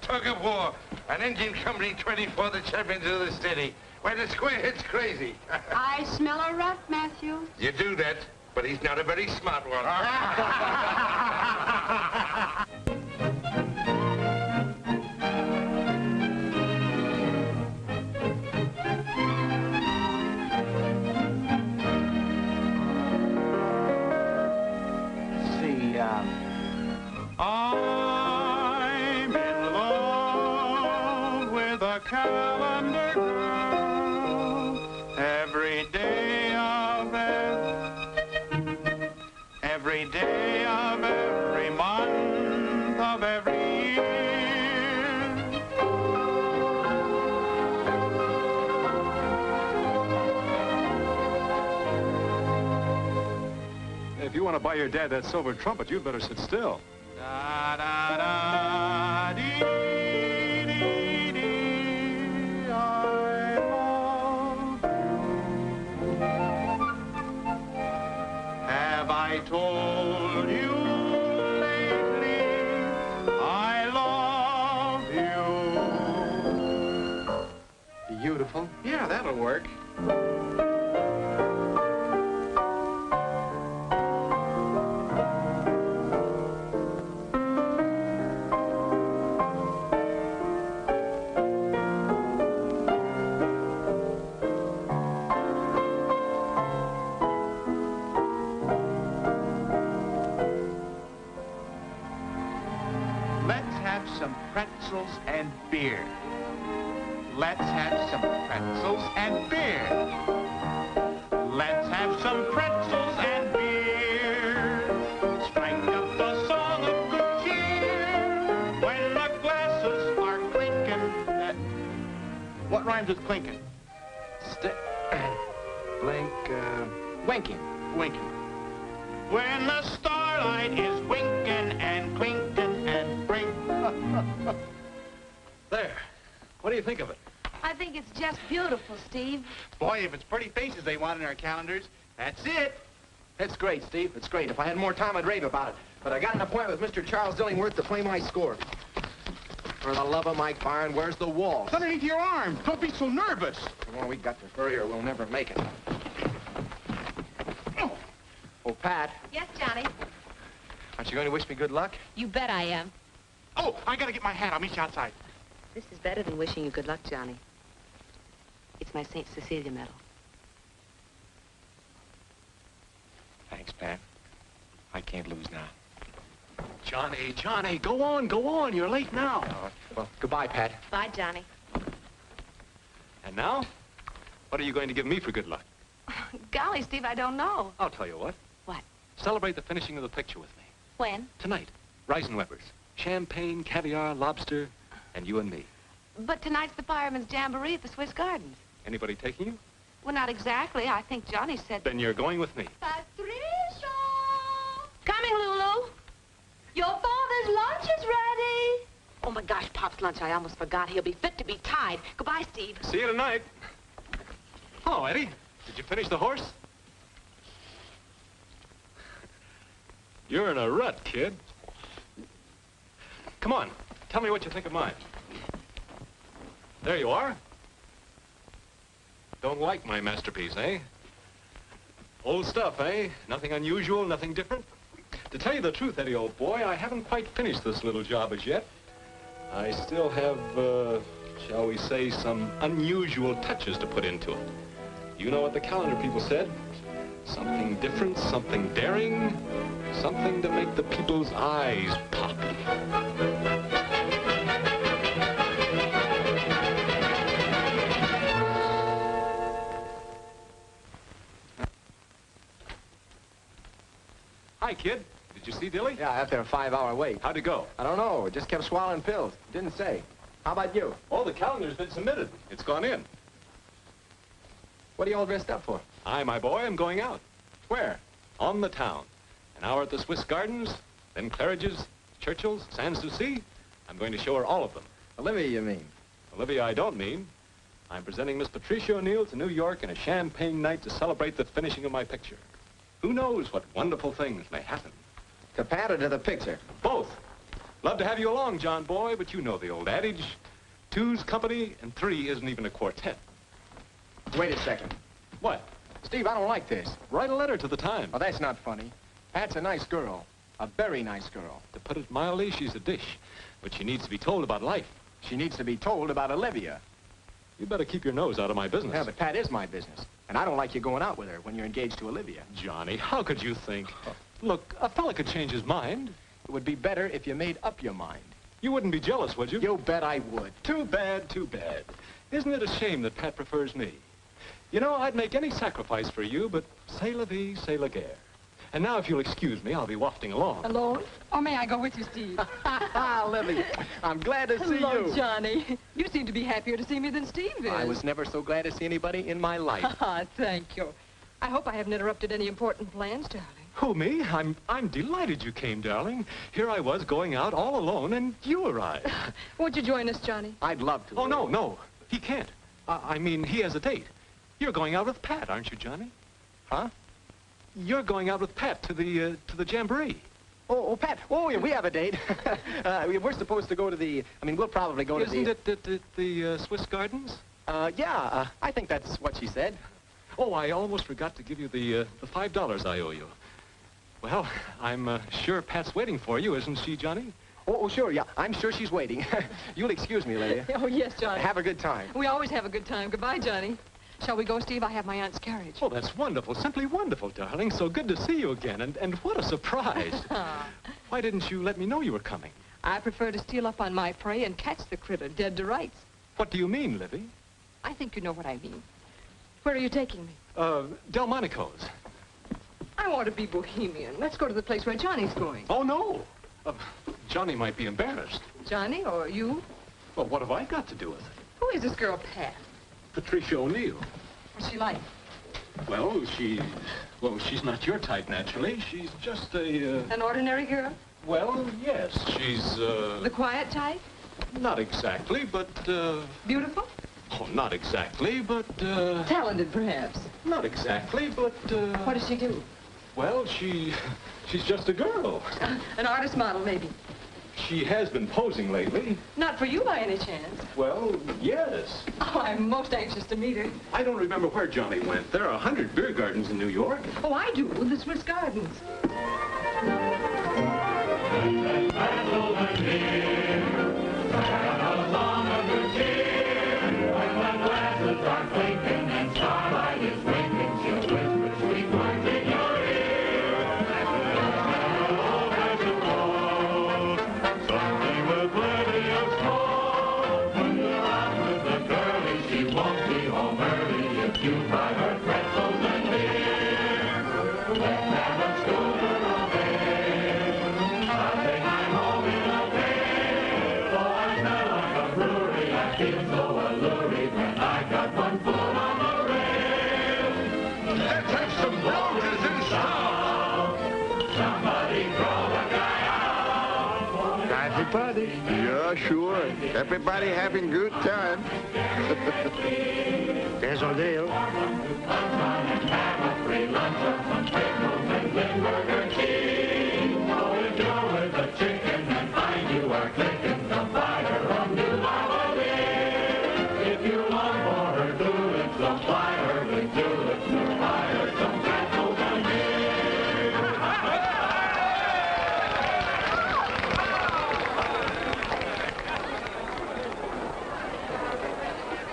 Tug of war, an engine company 24, the champions of the city. Why, the squarehead's crazy. I smell a rut, Matthew. You do that, but he's not a very smart one. I'm in love with a calendar girl. Every day of every month of every year. If you want to buy your dad that silver trumpet, you'd better sit still. Da da da dee dee dee. I love you. Have I told you lately I love you? Beautiful. Yeah, that'll work. Some pretzels and beer. Let's have some pretzels and beer. Let's have some pretzels and beer. Strike up the song of good cheer when the glasses are clinking. What rhymes with clinking? Blink, Winking. Winking. When the starlight is winking and clinking and blink. There. What do you think of it? I think it's just beautiful, Steve. Boy, if it's pretty faces they want in our calendars, that's it. It's great, Steve. It's great. If I had more time, I'd rave about it. But I got an appointment with Mr. Charles Dillingworth to play my score. For the love of Mike Byron, where's the waltz? It's underneath your arm. Don't be so nervous. Come on, we got to hurry or we'll never make it. Oh, Pat, Yes, Johnny? aren't you going to wish me good luck? You bet I am. Oh, I gotta get my hat. I'll meet you outside. This is better than wishing you good luck, Johnny. It's my St. Cecilia medal. Thanks, Pat. I can't lose now. Johnny, go on. You're late now. Well, goodbye, Pat. Bye, Johnny. And now, what are you going to give me for good luck? Golly, Steve, I don't know. I'll tell you what. What? Celebrate the finishing of the picture with me. When? Tonight. Reisenweber's. Champagne, caviar, lobster, and you and me. But tonight's the Fireman's Jamboree at the Swiss Gardens. Anybody taking you? Well, not exactly. I think Johnny said... Then you're going with me. Patricia! Coming, Lulu. Your father's lunch is ready. Oh, my gosh, Pop's lunch. I almost forgot. He'll be fit to be tied. Goodbye, Steve. See you tonight. Oh, Eddie, did you finish the horse? You're in a rut, kid. Come on, tell me what you think of mine. There you are. Don't like my masterpiece, eh? Old stuff, eh? Nothing unusual, nothing different. To tell you the truth, Eddie, old boy, I haven't quite finished this little job as yet. I still have, shall we say, some unusual touches to put into it. You know what the calendar people said? Something different, something daring, something to make the people's eyes pop. Hi, kid. Did you see Dilly? Yeah, after a 5-hour wait. How'd it go? I don't know. Just kept swallowing pills. Didn't say. How about you? Oh, the calendar's been submitted. It's gone in. What are you all dressed up for? I, my boy, am going out. Where? On the town. An hour at the Swiss Gardens, then Claridge's, Churchill's, Sans Souci. I'm going to show her all of them. Olivia, you mean? Olivia, I don't mean. I'm presenting Miss Patricia O'Neill to New York in a champagne night to celebrate the finishing of my picture. Who knows what wonderful things may happen? To Pat or to the picture? Both. Love to have you along, John boy, but you know the old adage. Two's company and three isn't even a quartet. Wait a second. What? Steve, I don't like this. Write a letter to the Times. Oh, that's not funny. Pat's a nice girl. A very nice girl. To put it mildly, she's a dish. But she needs to be told about life. She needs to be told about Olivia. You better keep your nose out of my business. Yeah, but Pat is my business. And I don't like you going out with her when you're engaged to Olivia. Johnny, how could you think? Look, a fella could change his mind. It would be better if you made up your mind. You wouldn't be jealous, would you? You bet I would. Too bad, too bad. Isn't it a shame that Pat prefers me? You know, I'd make any sacrifice for you, but c'est la vie, c'est la guerre. And now, if you'll excuse me, I'll be wafting along. Alone? Or may I go with you, Steve? Lily, I'm glad to see Hello, you. Johnny. You seem to be happier to see me than Steve is. I was never so glad to see anybody in my life. Thank you. I hope I haven't interrupted any important plans, darling. Who, me? I'm delighted you came, darling. Here I was going out all alone, and you arrived. Won't you join us, Johnny? I'd love to. Oh, no. He can't. I mean, he has a date. You're going out with Pat, aren't you, Johnny? Huh? You're going out with Pat to the jamboree. Oh, Pat. Oh, yeah, we have a date. We're supposed to go to the... I mean, we'll probably go to the... Isn't it the Swiss Gardens? Yeah, I think that's what she said. Oh, I almost forgot to give you the $5 I owe you. Well, I'm sure Pat's waiting for you, isn't she, Johnny? Oh, sure, yeah. I'm sure she's waiting. You'll excuse me, Lydia. Oh, yes, Johnny. Have a good time. We always have a good time. Goodbye, Johnny. Shall we go, Steve? I have my aunt's carriage. Oh, that's wonderful. Simply wonderful, darling. So good to see you again. And what a surprise. Why didn't you let me know you were coming? I prefer to steal up on my prey and catch the critter dead to rights. What do you mean, Livy? I think you know what I mean. Where are you taking me? Delmonico's. I want to be bohemian. Let's go to the place where Johnny's going. Oh, no. Johnny might be embarrassed. Johnny or you? Well, what have I got to do with it? Who is this girl, Pat? Patricia O'Neill. What's she like? Well, she's not your type, naturally. She's just a, An ordinary girl? Well, yes, she's, The quiet type? Not exactly, but, Beautiful? Oh, not exactly, but, Talented, perhaps? Not exactly, but, What does she do? Well, she's just a girl. An artist model, maybe? She has been posing lately. Not for you by any chance. Well, yes. Oh, I'm most anxious to meet her. I don't remember where Johnny went. There are 100 beer gardens in New York. Oh, I do. The Swiss Gardens. Everybody? Yeah, sure. Everybody having good time. There's O'Neill.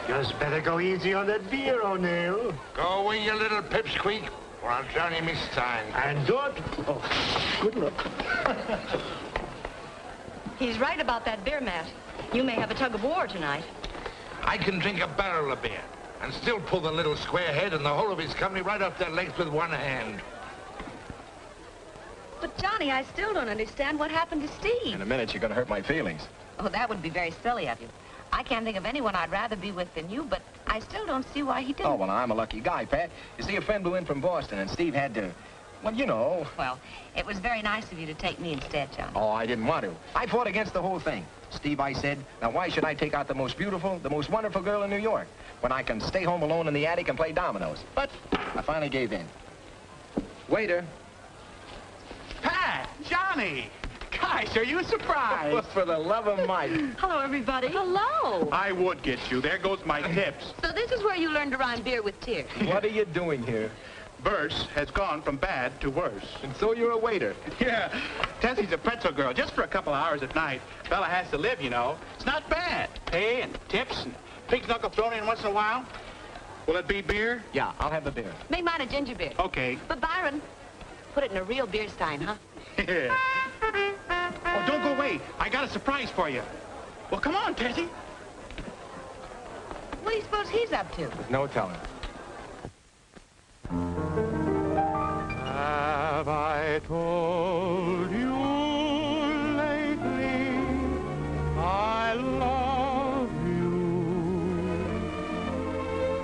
Just better go easy on that beer, O'Neill. Go away, you little pipsqueak, or I'll drown you this time. And don't... Oh, good luck. He's right about that beer, Matt. You may have a tug of war tonight. I can drink a barrel of beer and still pull the little square head and the whole of his company right off their legs with one hand. But, Johnny, I still don't understand what happened to Steve. In a minute, you're going to hurt my feelings. Oh, that would be very silly of you. I can't think of anyone I'd rather be with than you, but I still don't see why he didn't. Oh, well, I'm a lucky guy, Pat. You see, a friend blew in from Boston, and Steve had to, well, you know. Well, it was very nice of you to take me instead, John. Oh, I didn't want to. I fought against the whole thing. Steve, I said, now why should I take out the most beautiful, the most wonderful girl in New York when I can stay home alone in the attic and play dominoes? But I finally gave in. Waiter. Pat! Johnny! Gosh, are you surprised? For the love of Mike. Hello, everybody. Hello. I would get you. There goes my tips. So this is where you learn to rhyme beer with tears. What are you doing here? Verse has gone from bad to worse. And so you're a waiter. Yeah. Tessie's a pretzel girl, just for a couple hours at night. Fella has to live, you know. It's not bad. Pay and tips and pig's knuckle thrown in once in a while. Will it be beer? Yeah, I'll have the beer. Make mine a ginger beer. Okay. But, Byron, put it in a real beer stein, huh? Yeah. Oh, don't go away. I got a surprise for you. Well, come on, Tessie. What do you suppose he's up to? There's no telling. Have I told you lately I love you?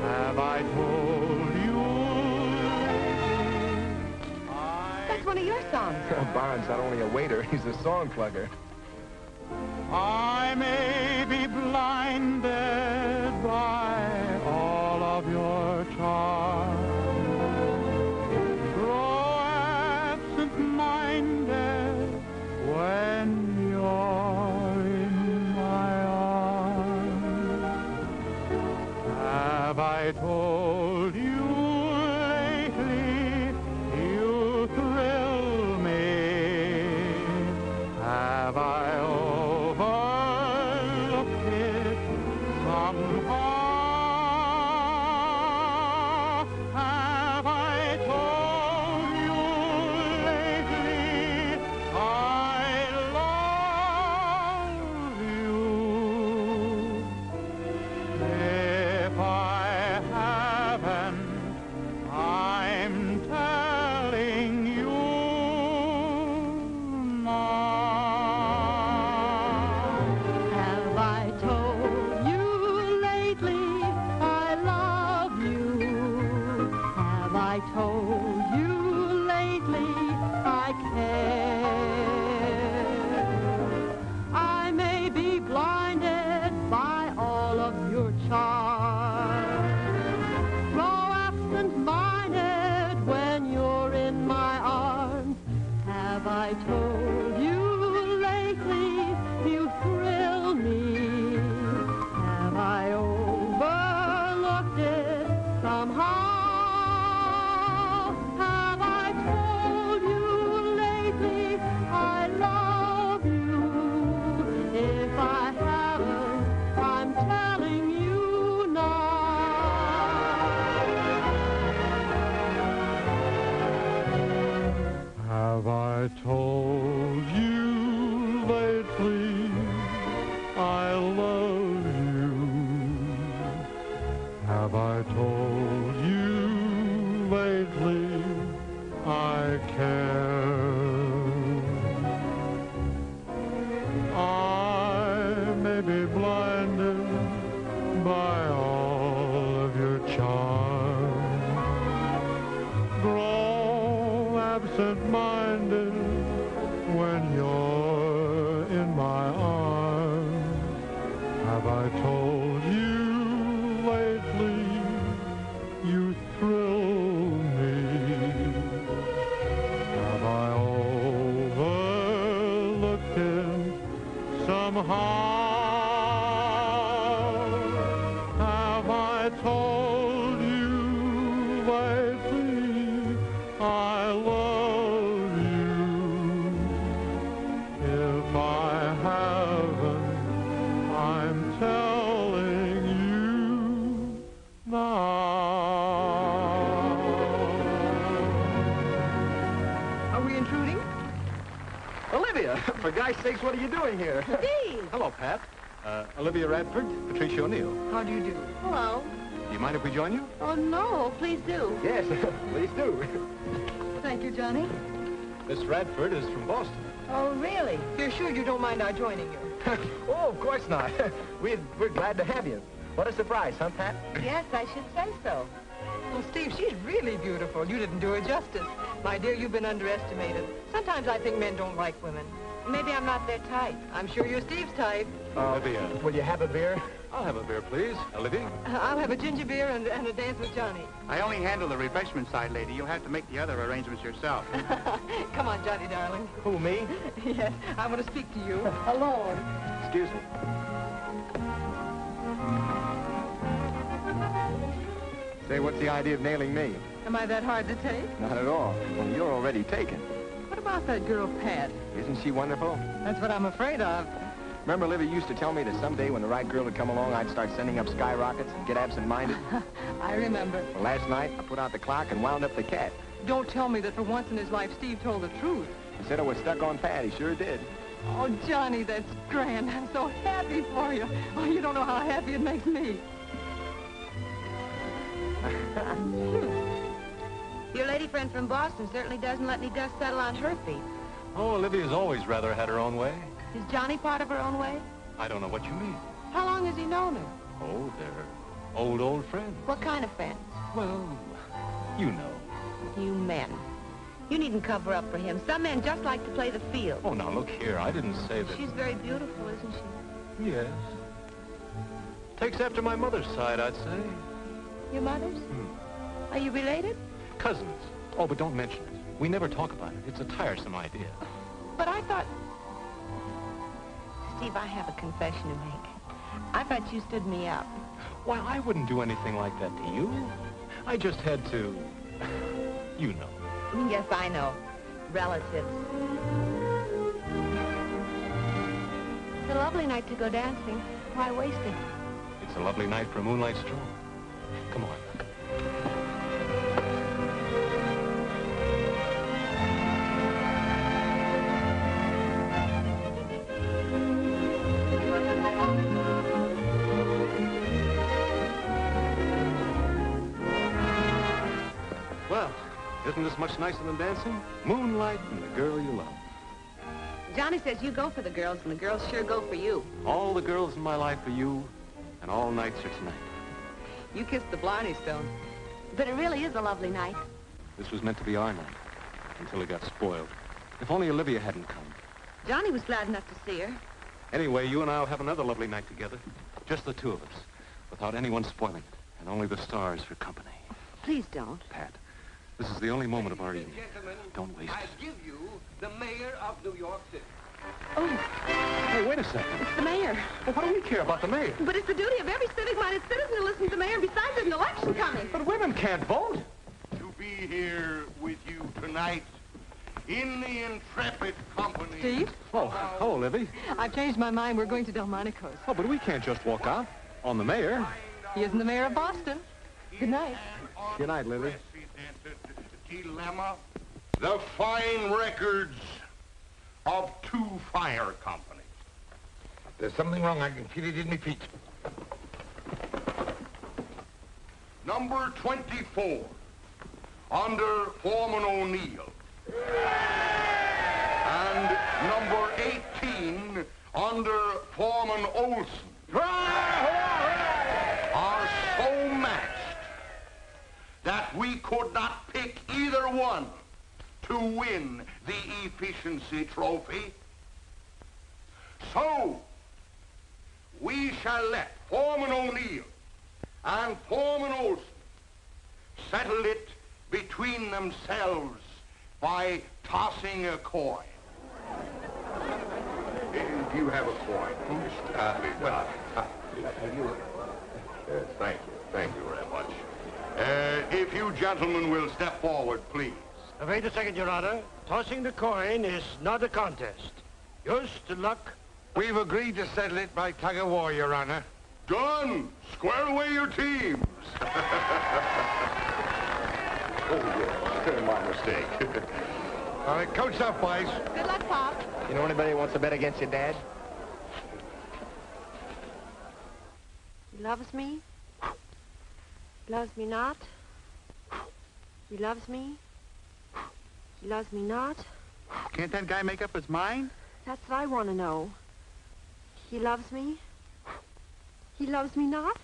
Have I told you That's one of your songs. Barnes not only a waiter, he's a song plugger. I may be blinded by all of your charm, grow absent-minded when you're in my arms. Have I told you lately you thrill me? Have I overlooked it somehow? Have I told you lately I love you? If I haven't, I told you lately I care? I may be blinded by all of your charms, grow absent-minded when you're in my arms. Have I told you lately you thrill me? Have I overlooked it somehow? Have I told you lately I love you? If I haven't, I'm telling you now. Have I told you lately I love you? Have I told you lately I care? I may be blinded by all of your charms, grow absent-minded when you're in my arms. Have I told you lately you thrill me? Have I overlooked it somehow? Have I told you lately I love you? If I haven't, I'm telling you now. Are we intruding? Olivia, for God's sakes, what are you doing here? Steve! Hello, Pat. Olivia Radford, Patricia O'Neill. How do you do? Hello. Do you mind if we join you? Oh, no, please do. Yes, please do. Thank you, Johnny. Miss Radford is from Boston. Oh, really? You're sure you don't mind our joining you? Oh, of course not. We're glad to have you. What a surprise, huh, Pat? Yes, I should say so. Well, Steve, she's really beautiful. You didn't do her justice. My dear, you've been underestimated. Sometimes I think men don't like women. Maybe I'm not their type. I'm sure you're Steve's type. Olivia. Will you have a beer? I'll have a beer, please. Olivia? I'll have a ginger beer and a dance with Johnny. I only handle the refreshment side, lady. You'll have to make the other arrangements yourself. Come on, Johnny, darling. Who, me? Yes, I want to speak to you. Alone. Excuse me. Say, what's the idea of nailing me? Am I that hard to take? Not at all. Well, you're already taken. What about that girl, Pat? Isn't she wonderful? That's what I'm afraid of. Remember, Olivia used to tell me that someday when the right girl would come along, I'd start sending up skyrockets and get absent-minded? I remember. Well, last night, I put out the clock and wound up the cat. Don't tell me that for once in his life, Steve told the truth. He said I was stuck on Pat. He sure did. Oh, Johnny, that's grand. I'm so happy for you. Oh, you don't know how happy it makes me. Your lady friend from Boston certainly doesn't let any dust settle on her feet. Oh, Olivia's always rather had her own way. Is Johnny part of her own way? I don't know what you mean. How long has he known her? Oh, they're old friends. What kind of friends? Well, you know. You men. You needn't cover up for him. Some men just like to play the field. Oh, now, look here. I didn't say that. She's very beautiful, isn't she? Yes. Takes after my mother's side, I'd say. Your mother's? Are you related? Cousins. Oh, but don't mention it. We never talk about it. It's a tiresome idea. But I thought... Steve, I have a confession to make. I thought you stood me up. Why, I wouldn't do anything like that to you. I just had to... You know. Yes, I know. Relatives. It's a lovely night to go dancing. Why waste it? It's a lovely night for a moonlight stroll. Come on. Well, isn't this much nicer than dancing? Moonlight and the girl you love. Johnny says you go for the girls, and the girls sure go for you. All the girls in my life are you, and all nights are tonight. You kissed the Blarney Stone. But it really is a lovely night. This was meant to be our night, until it got spoiled. If only Olivia hadn't come. Johnny was glad enough to see her. Anyway, you and I will have another lovely night together. Just the two of us, without anyone spoiling it, and only the stars for company. Please don't. Pat, this is the only moment of our evening. Don't waste I it. give you the mayor of New York City. Oh, Hey, wait a second. it's the mayor. Well, what do we care about the mayor? But it's the duty of every civic-minded citizen to listen to the mayor, and besides, there's an election coming. But women can't vote. To be here with you tonight in the intrepid company. Steve? Oh, hello, Livy. I've changed my mind. We're going to Delmonico's. Oh, but we can't just walk out on the mayor. He isn't the mayor of Boston. Good night. Good night, Livy. Dilemma. The fine records of two fire companies. There's something wrong. I can feel it in my feet. Number 24, under Foreman O'Neill. And number 18, under Foreman Olson. Are so matched that we could not pick either one to win the efficiency trophy. So, we shall let Foreman O'Neill and Foreman Olson settle it between themselves by tossing a coin. If you have a coin, thank you very much. If you gentlemen will step forward, please. Wait a second, Your Honor. Tossing the coin is not a contest. Just luck. We've agreed to settle it by tug of war, Your Honor. Done. Square away your teams. My mistake. All right, coach up, boys. Good luck, Pop. You know anybody who wants to bet against your dad? He loves me. He loves me not. He loves me. He loves me not. Can't that guy make up his mind? That's what I want to know. He loves me. He loves me not.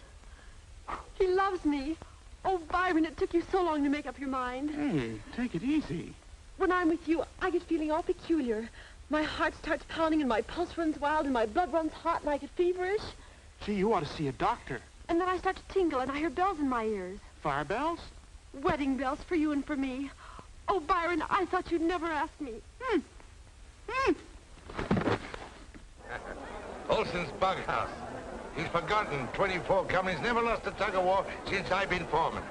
He loves me. Oh, Byron, it took you so long to make up your mind. Hey, take it easy. When I'm with you, I get feeling all peculiar. My heart starts pounding and my pulse runs wild and my blood runs hot and I get feverish. Gee, you ought to see a doctor. And then I start to tingle and I hear bells in my ears. Fire bells? Wedding bells for you and for me. Oh, Byron, I thought you'd never ask me. Olson's bug house. He's forgotten 24 companies never lost a tug of war since I've been foreman.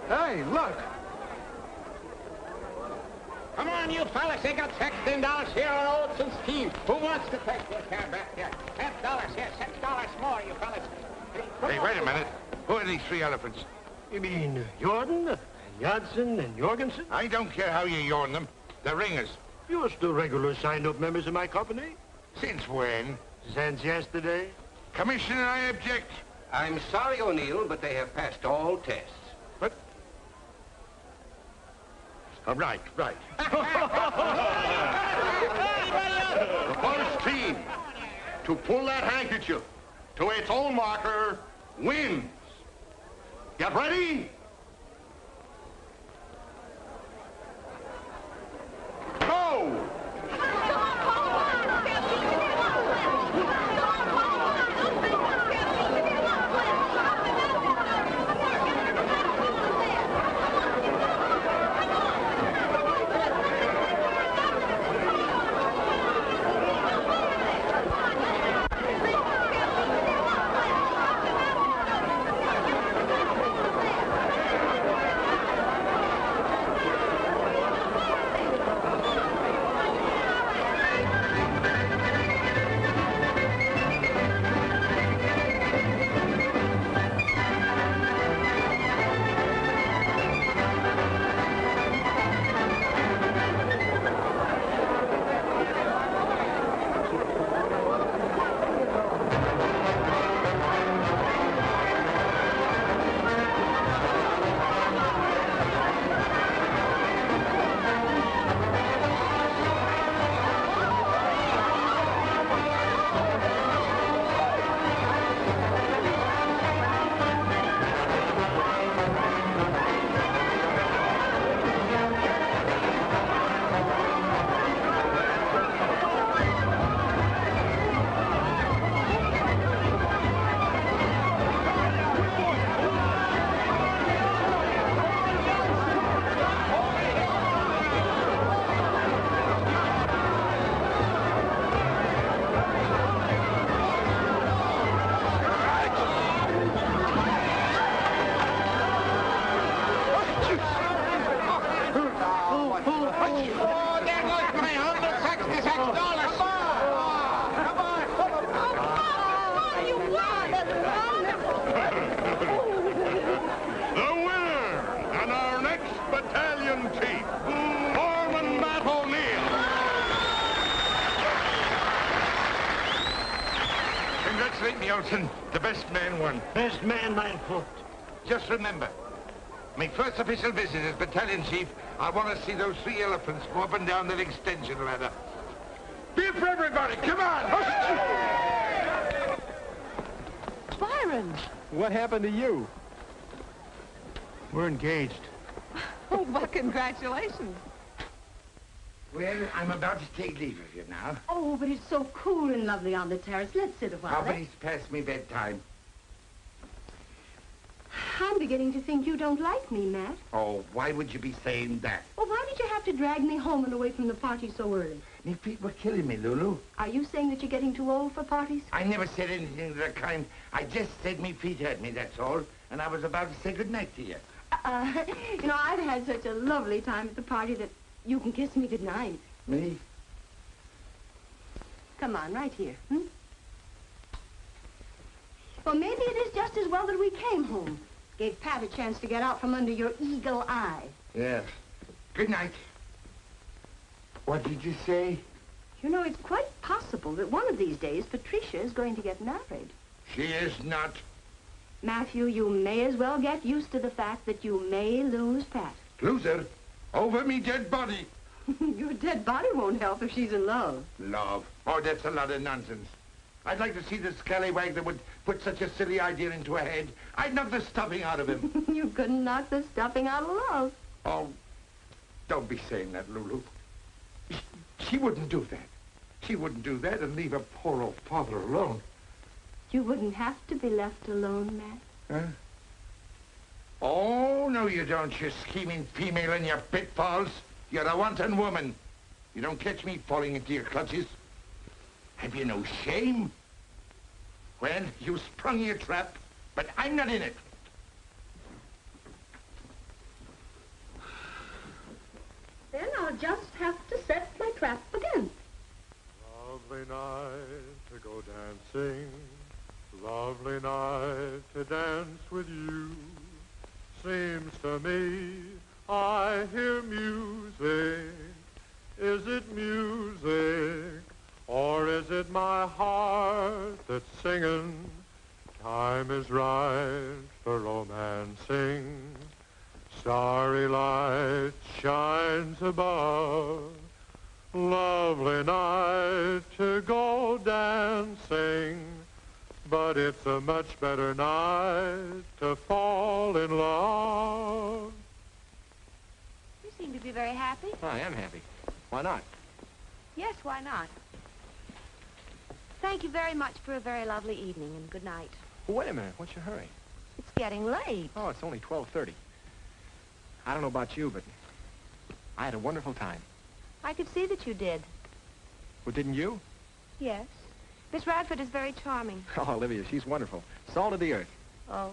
Hey, look. Come on, you fellas. They got $16 here on Olson's team. Who wants to take your cab back here? $10 here, $6 more, you fellas. Hey, wait a minute. Who are these three elephants? You mean Jordan, and Janssen, and Jorgensen? I don't care how you yarn them. They're ringers. You're still regular signed-up members of my company. Since when? Since yesterday. Commissioner, I object. I'm sorry, O'Neill, but they have passed all tests. But... Oh, right. The first team to pull that handkerchief to its own marker wins. Get ready? Go! Oh, there goes my $166. Come on. You won! The winner and our next battalion chief, Foreman Matt O'Neill. Congratulate me, Olson. The best man won. Best man, mein Freund. Just remember, my first official visit as battalion chief, I want to see those 3 elephants go up and down that extension ladder. Beer for everybody, come on! Byron! What happened to you? We're engaged. Oh, well, congratulations. Well, I'm about to take leave of you now. Oh, but it's so cool and lovely on the terrace. Let's sit a while. Oh, but it's past me bedtime. I'm beginning to think you don't like me, Matt. Oh, why would you be saying that? Well, why did you have to drag me home and away from the party so early? Me feet were killing me, Lulu. Are you saying that you're getting too old for parties? I never said anything of the kind. I just said me feet hurt me, that's all. And I was about to say goodnight to you. You know, I've had such a lovely time at the party that you can kiss me goodnight. Me? Come on, right here. Well, maybe it is just as well that we came home. Gave Pat a chance to get out from under your eagle eye. Yes. Good night. What did you say? You know, it's quite possible that one of these days Patricia is going to get married. She is not. Matthew, you may as well get used to the fact that you may lose Pat. Lose her? Over me dead body. Your dead body won't help if she's in love. Love? Oh, that's a lot of nonsense. I'd like to see the scallywag that would put such a silly idea into her head. I'd knock the stuffing out of him. You couldn't knock the stuffing out of love. Oh, don't be saying that, Lulu. She wouldn't do that. She wouldn't do that and leave her poor old father alone. You wouldn't have to be left alone, Matt. Huh? Oh, no, you don't, you scheming female in your pitfalls. You're a wanton woman. You don't catch me falling into your clutches. Have you no shame? Well, you sprung your trap, but I'm not in it. Then I'll just have to set my trap again. Lovely night to go dancing, lovely night to dance with you. Seems to me I hear music. Is it music, or is it my heart that's singing? Time is right for romancing. Starry light shines above. Lovely night to go dancing. But it's a much better night to fall in love. You seem to be very happy. I am happy. Why not? Yes, why not? Thank you very much for a very lovely evening, and good night. Well, wait a minute. What's your hurry? It's getting late. Oh, it's only 12:30. I don't know about you, but I had a wonderful time. I could see that you did. Well, didn't you? Yes. Miss Radford is very charming. Oh, Olivia, she's wonderful. Salt of the earth. Oh?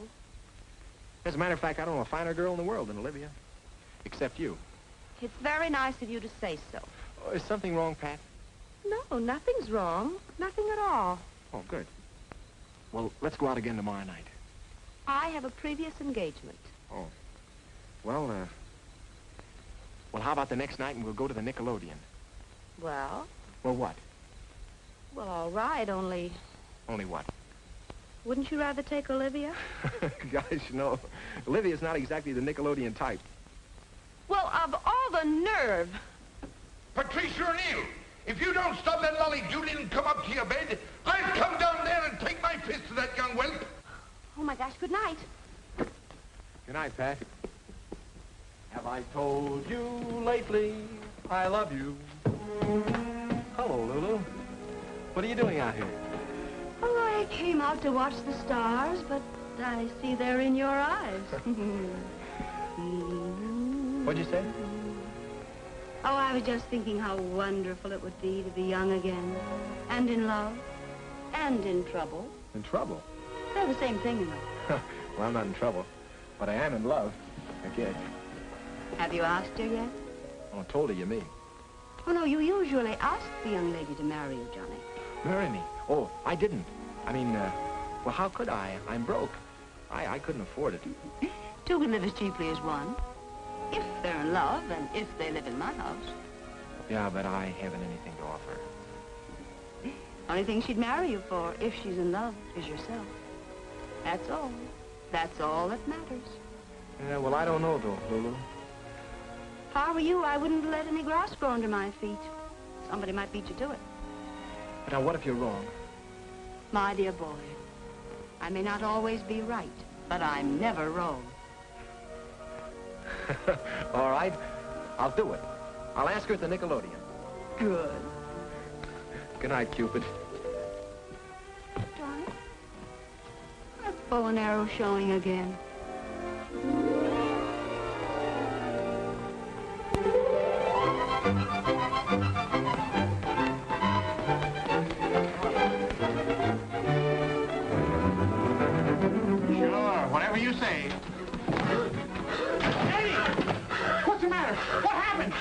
As a matter of fact, I don't know a finer girl in the world than Olivia. Except you. It's very nice of you to say so. Oh, is something wrong, Pat? No, nothing's wrong. Nothing at all. Oh, good. Well, let's go out again tomorrow night. I have a previous engagement. Oh. Well, how about the next night and we'll go to the Nickelodeon? Well? Well, what? Well, all right, only... Only what? Wouldn't you rather take Olivia? Guys, no. Olivia's not exactly the Nickelodeon type. Well, of all the nerve! Patricia O'Neill, if you don't stop that lolly Julian and come up to your bed, I'll come down there and take my fist to that young whelp. Oh, my gosh, good night. Good night, Pat. Have I told you lately I love you? Hello, Lulu. What are you doing out here? Oh, I came out to watch the stars, but I see they're in your eyes. What'd you say? Oh, I was just thinking how wonderful it would be to be young again, and in love, and in trouble. In trouble? They're the same thing, you know. Well, I'm not in trouble, but I am in love. I guess. Have you asked her yet? Oh, I told her you mean. Oh, no, you usually ask the young lady to marry you, Johnny. Marry me? Oh, I didn't. I mean, well, how could I? I'm broke. I couldn't afford it. Two can live as cheaply as one. If they're in love and if they live in my house. Yeah, but I haven't anything to offer. Only thing she'd marry you for, if she's in love, is yourself. That's all. That's all that matters. Yeah, well, I don't know, though, Lulu. If I were you, I wouldn't let any grass grow under my feet. Somebody might beat you to it. But now, what if you're wrong? My dear boy, I may not always be right, but I'm never wrong. All right, I'll do it. I'll ask her at the Nickelodeon. Good. Good night, Cupid. Johnny, that bow and arrow showing again. Sure, whatever you say. Hey! What's the matter? What happened?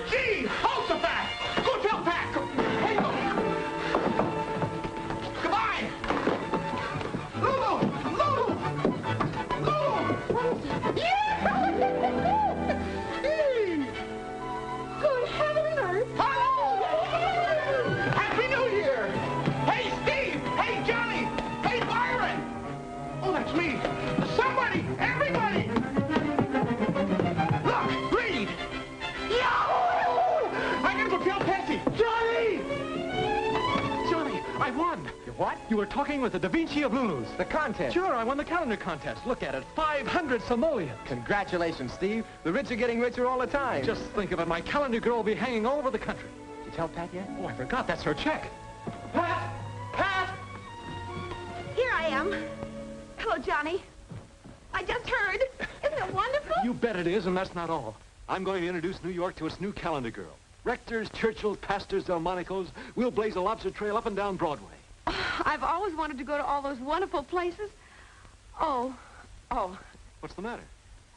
Gee! Hold the bat! Go tell Pat! Hey, go! Goodbye! Lulu! Lulu! Lulu! Hey! Good heaven and earth! Hello! Happy New Year! Hey, Steve! Hey, Johnny! Hey, Byron! Oh, that's me! Somebody! Everybody! Look! Read! Yahoo! I gotta go tell Patsy! Johnny! Johnny, I won. You what? You were talking with the Da Vinci of Lulu's. The contest? Sure, I won the calendar contest. Look at it, 500 simoleons. Congratulations, Steve. The rich are getting richer all the time. Just think of it, my calendar girl will be hanging all over the country. Did you tell Pat yet? Oh, I forgot, that's her check. Pat! Pat! Here I am. Hello, Johnny. I just heard. Isn't it wonderful? You bet it is, and that's not all. I'm going to introduce New York to its new calendar girl. Rectors, Churchills, Pastors, Delmonicos. We'll blaze a lobster trail up and down Broadway. I've always wanted to go to all those wonderful places. Oh. What's the matter?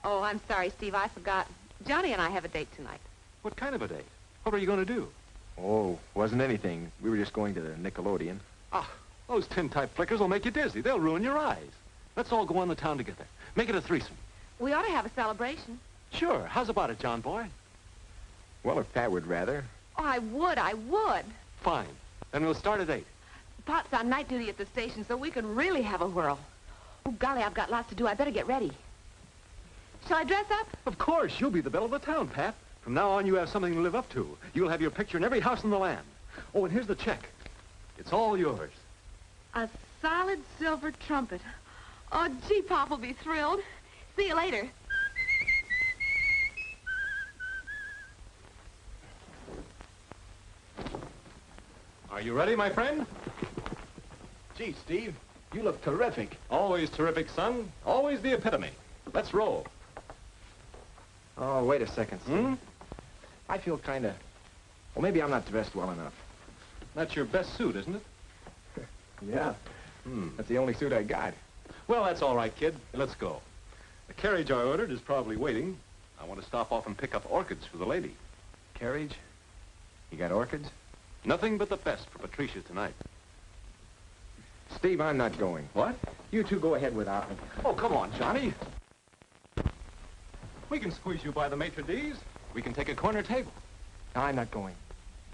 Oh, I'm sorry, Steve. I forgot. Johnny and I have a date tonight. What kind of a date? What are you going to do? Oh, wasn't anything. We were just going to the Nickelodeon. Ah, those tintype flickers will make you dizzy. They'll ruin your eyes. Let's all go on the town together. Make it a threesome. We ought to have a celebration. Sure. How's about it, John boy? Well, if Pat would rather. Oh, I would. Fine. Then we'll start at 8. Pot's on night duty at the station, so we can really have a whirl. Oh, golly, I've got lots to do. I better get ready. Shall I dress up? Of course. You'll be the belle of the town, Pat. From now on, you have something to live up to. You'll have your picture in every house in the land. Oh, and here's the check. It's all yours. A solid silver trumpet. Oh, gee, Pop will be thrilled. See you later. Are you ready, my friend? Gee, Steve, you look terrific. Always terrific, son. Always the epitome. Let's roll. Oh, wait a second, Steve. I feel kind of... Well, maybe I'm not dressed well enough. That's your best suit, isn't it? Yeah. That's the only suit I got. Well, that's all right, kid. Let's go. The carriage I ordered is probably waiting. I want to stop off and pick up orchids for the lady. Carriage? You got orchids? Nothing but the best for Patricia tonight. Steve, I'm not going. What? You two go ahead without me. Oh, come on, Johnny. We can squeeze you by the maitre d's. We can take a corner table. No, I'm not going.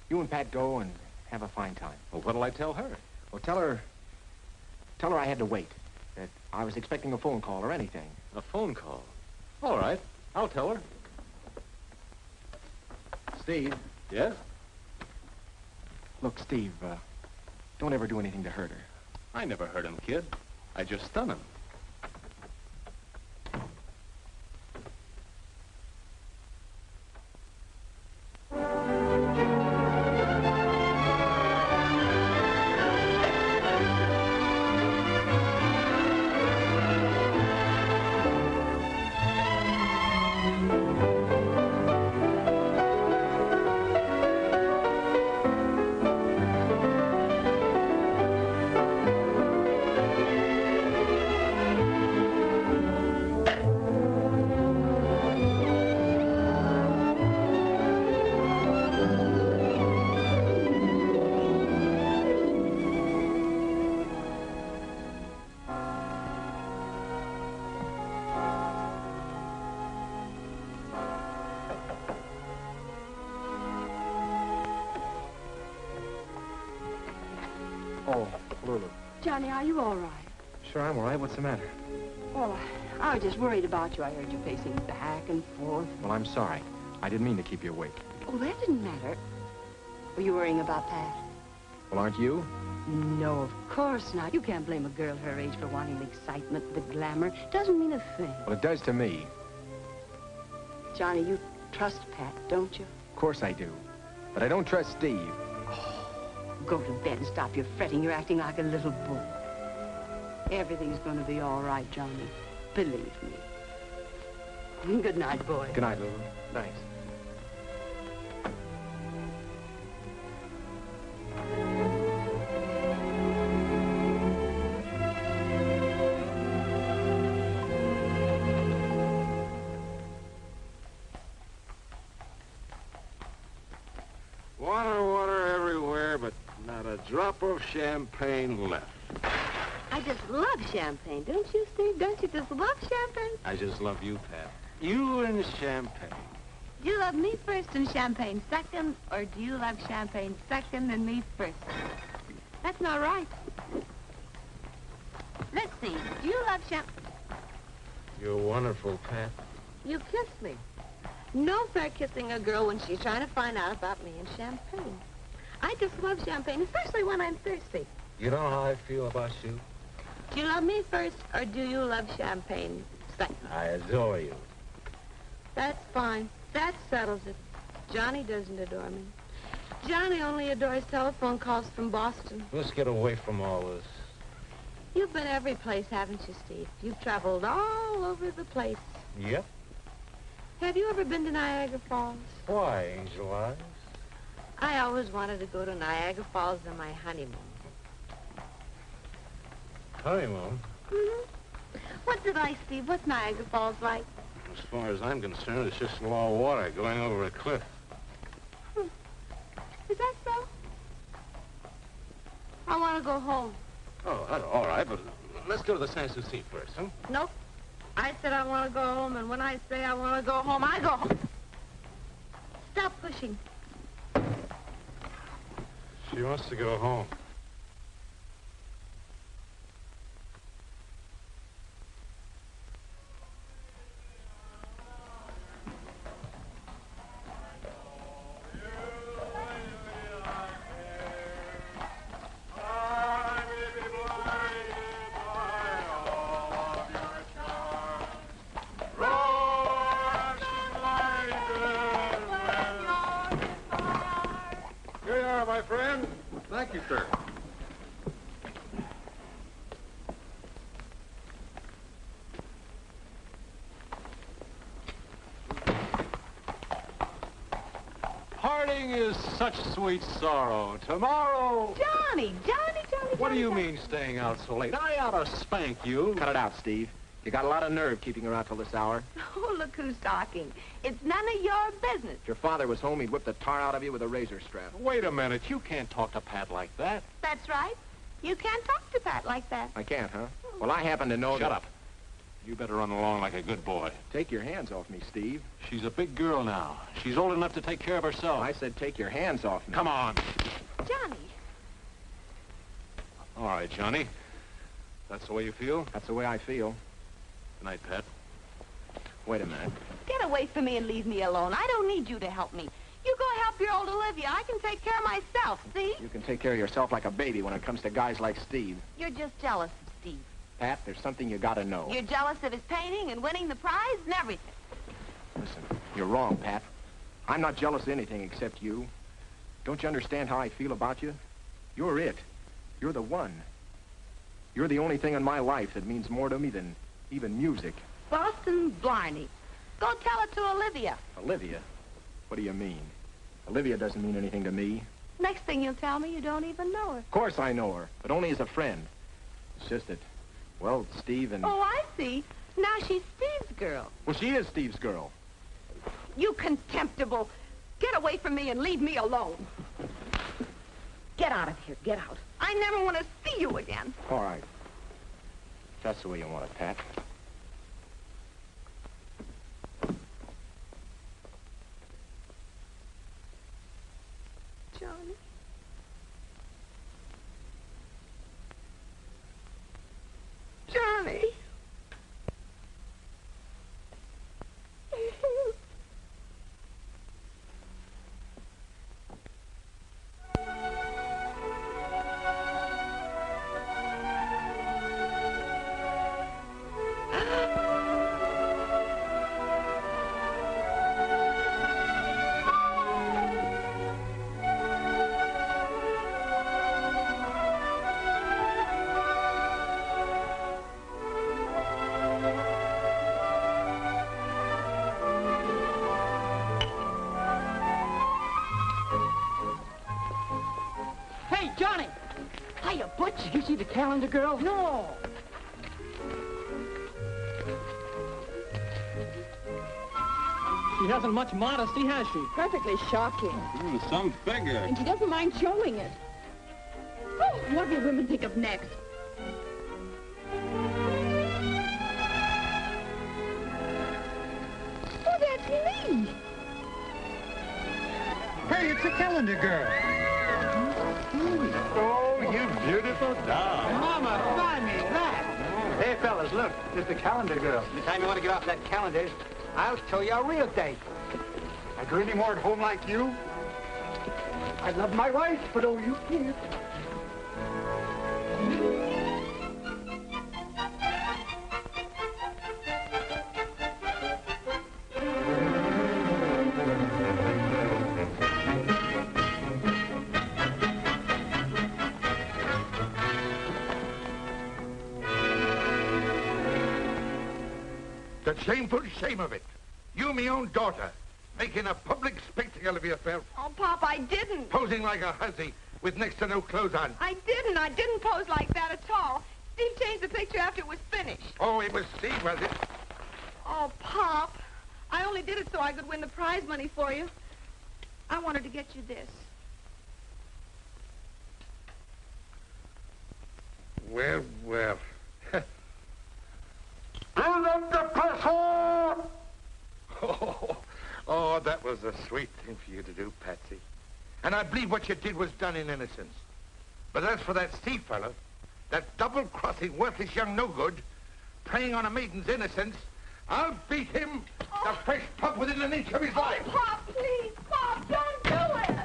You and Pat go and have a fine time. Well, what'll I tell her? Well, tell her I had to wait. That I was expecting a phone call or anything. A phone call? All right. I'll tell her. Steve. Yes? Look, Steve, don't ever do anything to hurt her. I never hurt him, kid. I just stun him. Johnny, are you all right? Sure, I'm all right. What's the matter? Well, I was just worried about you. I heard you pacing back and forth. Well, I'm sorry. I didn't mean to keep you awake. Oh, that didn't matter. Were you worrying about Pat? Well, aren't you? No, of course not. You can't blame a girl her age for wanting the excitement, the glamour. Doesn't mean a thing. Well, it does to me. Johnny, you trust Pat, don't you? Of course I do. But I don't trust Steve. Go to bed and stop your fretting. You're acting like a little boy. Everything's going to be all right, Johnny. Believe me. Good night, boy. Good night, Lulu. Thanks. Water everywhere, but not a drop of champagne left. I just love champagne, don't you, Steve? Don't you just love champagne? I just love you, Pat. You and champagne. Do you love me first and champagne second, or do you love champagne second and me first? That's not right. Let's see. Do you love champagne? You're wonderful, Pat. You kiss me. No fair kissing a girl when she's trying to find out about me and champagne. I just love champagne, especially when I'm thirsty. You know how I feel about you? Do you love me first, or do you love champagne second? I adore you. That's fine. That settles it. Johnny doesn't adore me. Johnny only adores telephone calls from Boston. Let's get away from all this. You've been every place, haven't you, Steve? You've traveled all over the place. Yep. Have you ever been to Niagara Falls? Why, Angel Eyes? I always wanted to go to Niagara Falls on my honeymoon. Honeymoon? Mm-hmm. What did I, Steve? What's Niagara Falls like? As far as I'm concerned, it's just raw water going over a cliff. Is that so? I want to go home. Oh, that's all right, but let's go to the Sans Souci first, huh? Nope. I said I want to go home, and when I say I want to go home, I go home. Stop pushing. She wants to go home. Here you are, my friend. Thank you, sir. Parting is such sweet sorrow. Tomorrow... Johnny! What do you mean staying out so late? I ought to spank you. Cut it out, Steve. You got a lot of nerve keeping her out till this hour. Oh, look who's talking. It's none of your business. If your father was home, he'd whip the tar out of you with a razor strap. Wait a minute. You can't talk to Pat like that. That's right. You can't talk to Pat like that. I can't, huh? Well, I happen to know Shut up. You better run along like a good boy. Take your hands off me, Steve. She's a big girl now. She's old enough to take care of herself. I said take your hands off me. Come on. Johnny. All right, Johnny. That's the way you feel? That's the way I feel. Good night, Pat. Wait a minute. Get away from me and leave me alone. I don't need you to help me. You go help your old Olivia. I can take care of myself, see? You can take care of yourself like a baby when it comes to guys like Steve. You're just jealous of Steve. Pat, there's something you gotta know. You're jealous of his painting and winning the prize and everything. Listen, you're wrong, Pat. I'm not jealous of anything except you. Don't you understand how I feel about you? You're it. You're the one. You're the only thing in my life that means more to me than even music. Boston Blarney. Go tell it to Olivia. Olivia? What do you mean? Olivia doesn't mean anything to me. Next thing you'll tell me, you don't even know her. Of course I know her, but only as a friend. It's just that, well, Steve and... Oh, I see. Now she's Steve's girl. Well, she is Steve's girl. You contemptible. Get away from me and leave me alone. Get out of here. Get out. I never want to see you again. All right. That's the way you want it, Pat. Johnny. see the calendar girl? No. She hasn't much modesty, has she? Perfectly shocking. Some figure. And she doesn't mind showing it. Oh, what will women think of next? Oh, that's me. Hey, it's the calendar girl. Oh, you beautiful doll. Mama, buy me that. Hey, fellas, look. There's the calendar girl. Anytime you want to get off that calendar, I'll show you a real date. I do any more at home like you? I love my wife, but oh, you can't. The shameful shame of it. You, me own daughter, making a public spectacle of yourself. Oh, Pop, I didn't. Posing like a hussy with next to no clothes on. I didn't pose like that at all. Steve changed the picture after it was finished. Oh, it was Steve, was it? Oh, Pop, I only did it so I could win the prize money for you. I wanted to get you this. Well, well. Build up the pressure! Oh, that was a sweet thing for you to do, Patsy. And I believe what you did was done in innocence. But as for that Steve fellow, that double-crossing, worthless young no-good, preying on a maiden's innocence, I'll beat him the fresh pug within an inch of his life. Pop, please, Pop, don't do it!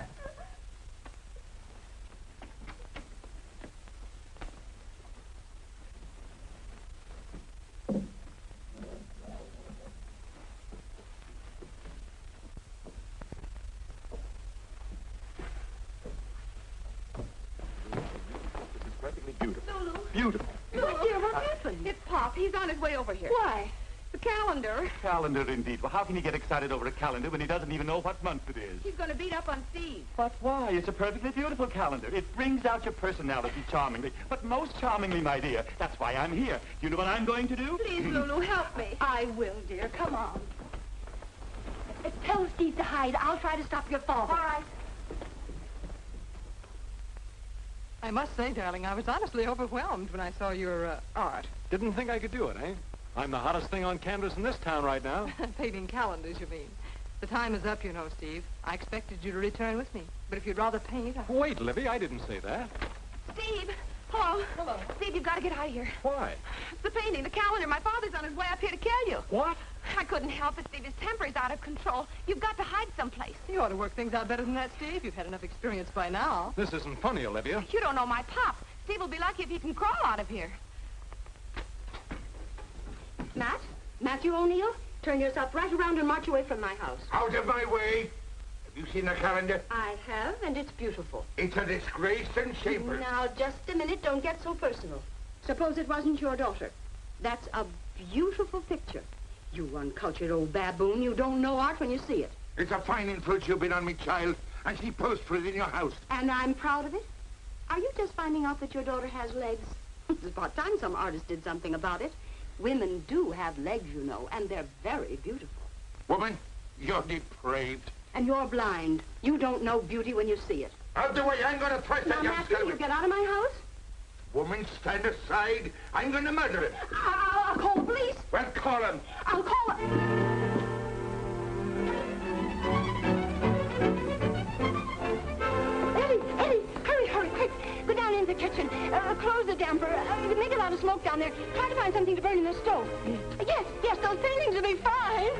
Beautiful. Look, dear, what happened? It's Pop. He's on his way over here. Why? The calendar. Calendar, indeed. Well, how can he get excited over a calendar when he doesn't even know what month it is? He's going to beat up on Steve. But why? It's a perfectly beautiful calendar. It brings out your personality charmingly. But most charmingly, my dear. That's why I'm here. Do you know what I'm going to do? Please, Lulu, help me. I will, dear. Come on. Tell Steve to hide. I'll try to stop your father. All right. I must say, darling, I was honestly overwhelmed when I saw your art. Didn't think I could do it, eh? I'm the hottest thing on canvas in this town right now. Painting calendars, you mean. The time is up, you know, Steve. I expected you to return with me. But if you'd rather paint... Wait, Livy, I didn't say that. Steve! Hello. Hello. Steve, you've got to get out of here. Why? The painting, the calendar. My father's on his way up here to kill you. What? I couldn't help it, Steve. His temper is out of control. You've got to hide someplace. You ought to work things out better than that, Steve. You've had enough experience by now. This isn't funny, Olivia. You don't know my pop. Steve will be lucky if he can crawl out of here. Matt? Matthew O'Neill? Turn yourself right around and march away from my house. Out of my way. Have you seen the calendar? I have, and it's beautiful. It's a disgrace and shameful. Now, just a minute. Don't get so personal. Suppose it wasn't your daughter. That's a beautiful picture. You uncultured old baboon. You don't know art when you see it. It's a fine influence you've been on me, child, and she posed for it in your house. And I'm proud of it. Are you just finding out that your daughter has legs? It's about time some artist did something about it. Women do have legs, you know, and they're very beautiful. Woman, you're depraved. And you're blind. You don't know beauty when you see it. Out the way, I'm going to thrust that young Matthew, scum. you get out of my house? Woman, stand aside. I'm going to murder him. I'll call the police. Well, call him. I'll call him. Eddie, hurry, quick. Go down into the kitchen. Close the damper. Make a lot of smoke down there. Try to find something to burn in the stove. Yes, those paintings will be fine.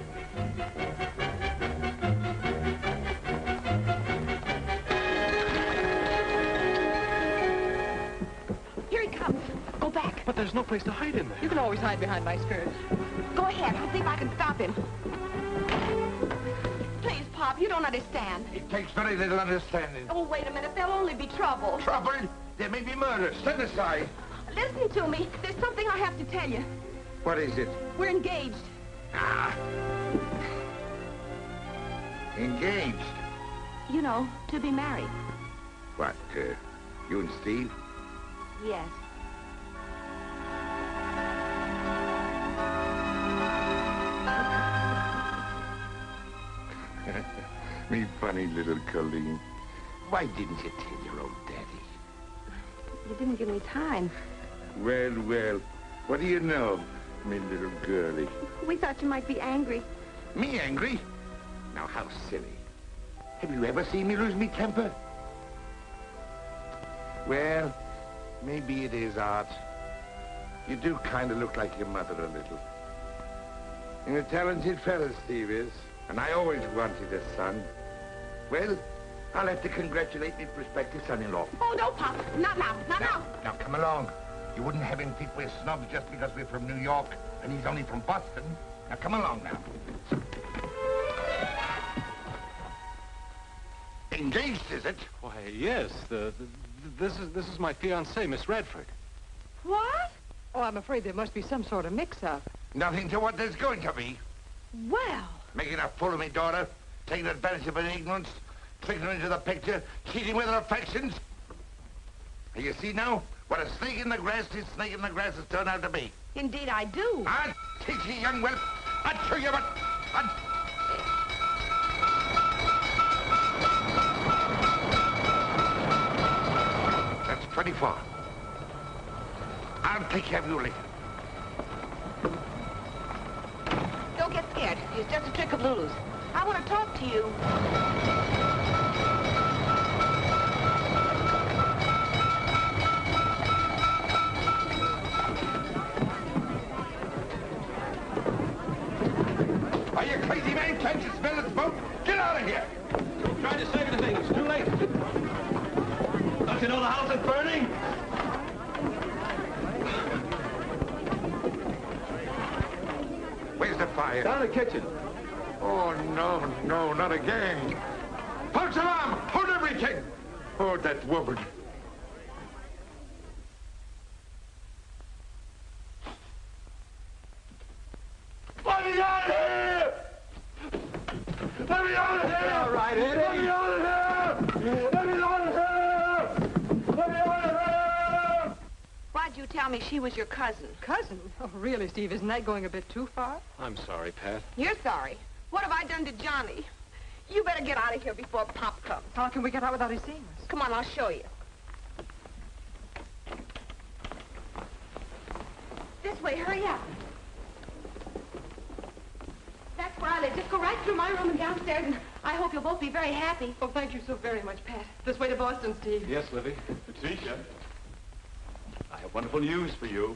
Here he comes. Go back. But there's no place to hide in there. You can always hide behind my skirt. Go ahead. I'll see if I can stop him. Please, Pop, you don't understand. It takes very little understanding. Oh, wait a minute. There'll only be trouble. Trouble? There may be murder. Stand aside. Listen to me. There's something I have to tell you. What is it? We're engaged. Ah. Engaged? You know, to be married. What, you and Steve? Yes. Me funny little Colleen. Why didn't you tell your old daddy? You didn't give me time. Well, well, what do you know, me little girlie? We thought you might be angry. Me angry? Now, how silly. Have you ever seen me lose me temper? Well, maybe it is, Art. You do kind of look like your mother a little. And a talented fella, Steve is. And I always wanted a son. Well, I'll have to congratulate me prospective son-in-law. Oh, no, Pop. Not now. Not now. Now, come along. You wouldn't have him think we're snobs just because we're from New York and he's only from Boston. Now, come along now. Engaged, is it? Why, yes. This is my fiancée, Miss Radford. What? Oh, I'm afraid there must be some sort of mix-up. Nothing to what there's going to be. Well. Making a fool of me daughter, taking advantage of her ignorance, tricking her into the picture, cheating with her affections. You see now what a snake in the grass this snake in the grass has turned out to be. Indeed, I do. I'll teach you, young whelp. I'll show you what... That's 24. I'll take care of you later. Don't get scared. It's just a trick of Lulu's. I want to talk to you. Are you crazy, man? Can't you smell the smoke? Get out of here! Trying to save the thing. It's too late. Don't you know the house is burning? Where's the fire? Down in the kitchen. Oh, no, no, not again. False alarm! Hold everything! Oh, that woman. Let me out of here! Let me out of here! All right, Eddie. Let me out of here! Let me out of here! Let me out of here! Why'd you tell me she was your cousin? Cousin? Oh, really, Steve? Isn't that going a bit too far? I'm sorry, Pat. You're sorry. What have I done to Johnny? You better get out of here before Pop comes. How can we get out without his seeing us? Come on, I'll show you. This way, hurry up. That's where I live. Just go right through my room and downstairs, and I hope you'll both be very happy. Oh, thank you so very much, Pat. This way to Boston, Steve. Yes, Livy. Patricia, I have wonderful news for you.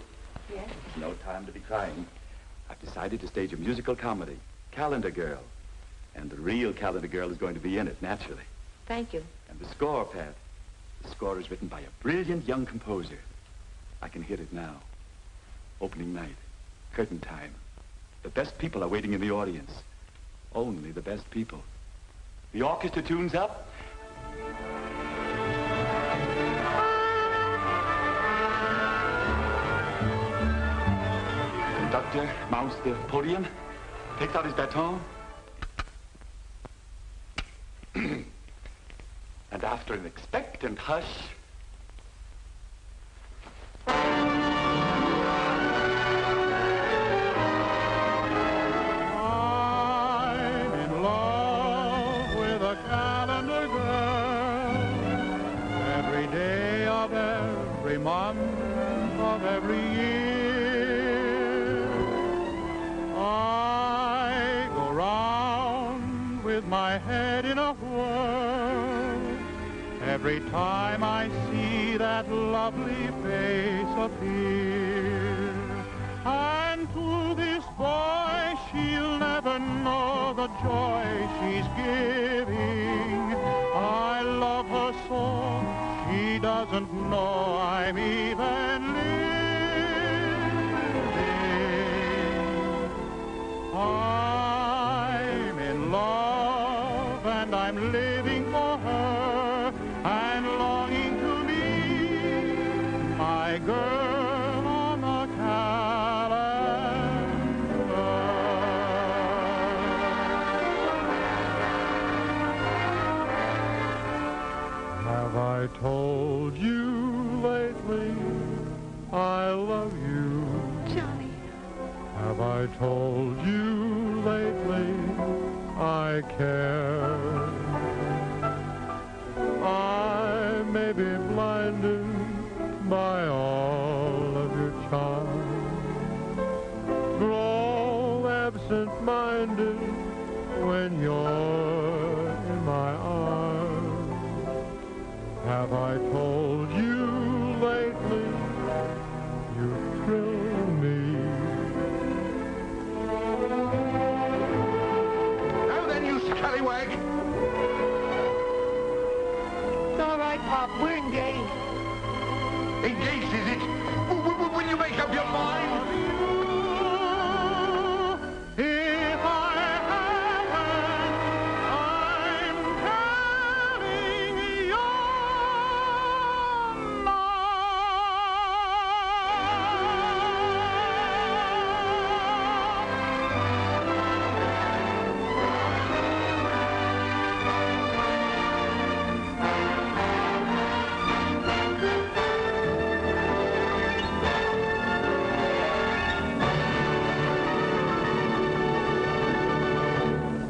Yes? No time to be crying. I've decided to stage a musical comedy, Calendar Girl. And the real Calendar Girl is going to be in it, naturally. Thank you. And the score, Pat. The score is written by a brilliant young composer. I can hear it now. Opening night. Curtain time. The best people are waiting in the audience. Only the best people. The orchestra tunes up. Conductor mounts the podium, takes out his baton, and after an expectant hush, I'm in love with a calendar girl. Every day of every month of every year, I go round with my head in a whirl. Every time I see that lovely face appear, and to this boy she'll never know the joy she's giving. I love her so she doesn't know I'm even living. I'm in love and I'm living for her and longing to meet my girl on the calendar. Have I told you lately I love you? Johnny. Have I told you lately I care. I may be blinded by all of your charm, grow absent-minded when you're in my arms. Have I told you lately you thrill me? Now then, you scallywag! It's all right, Pop. We're engaged. Engaged, is it?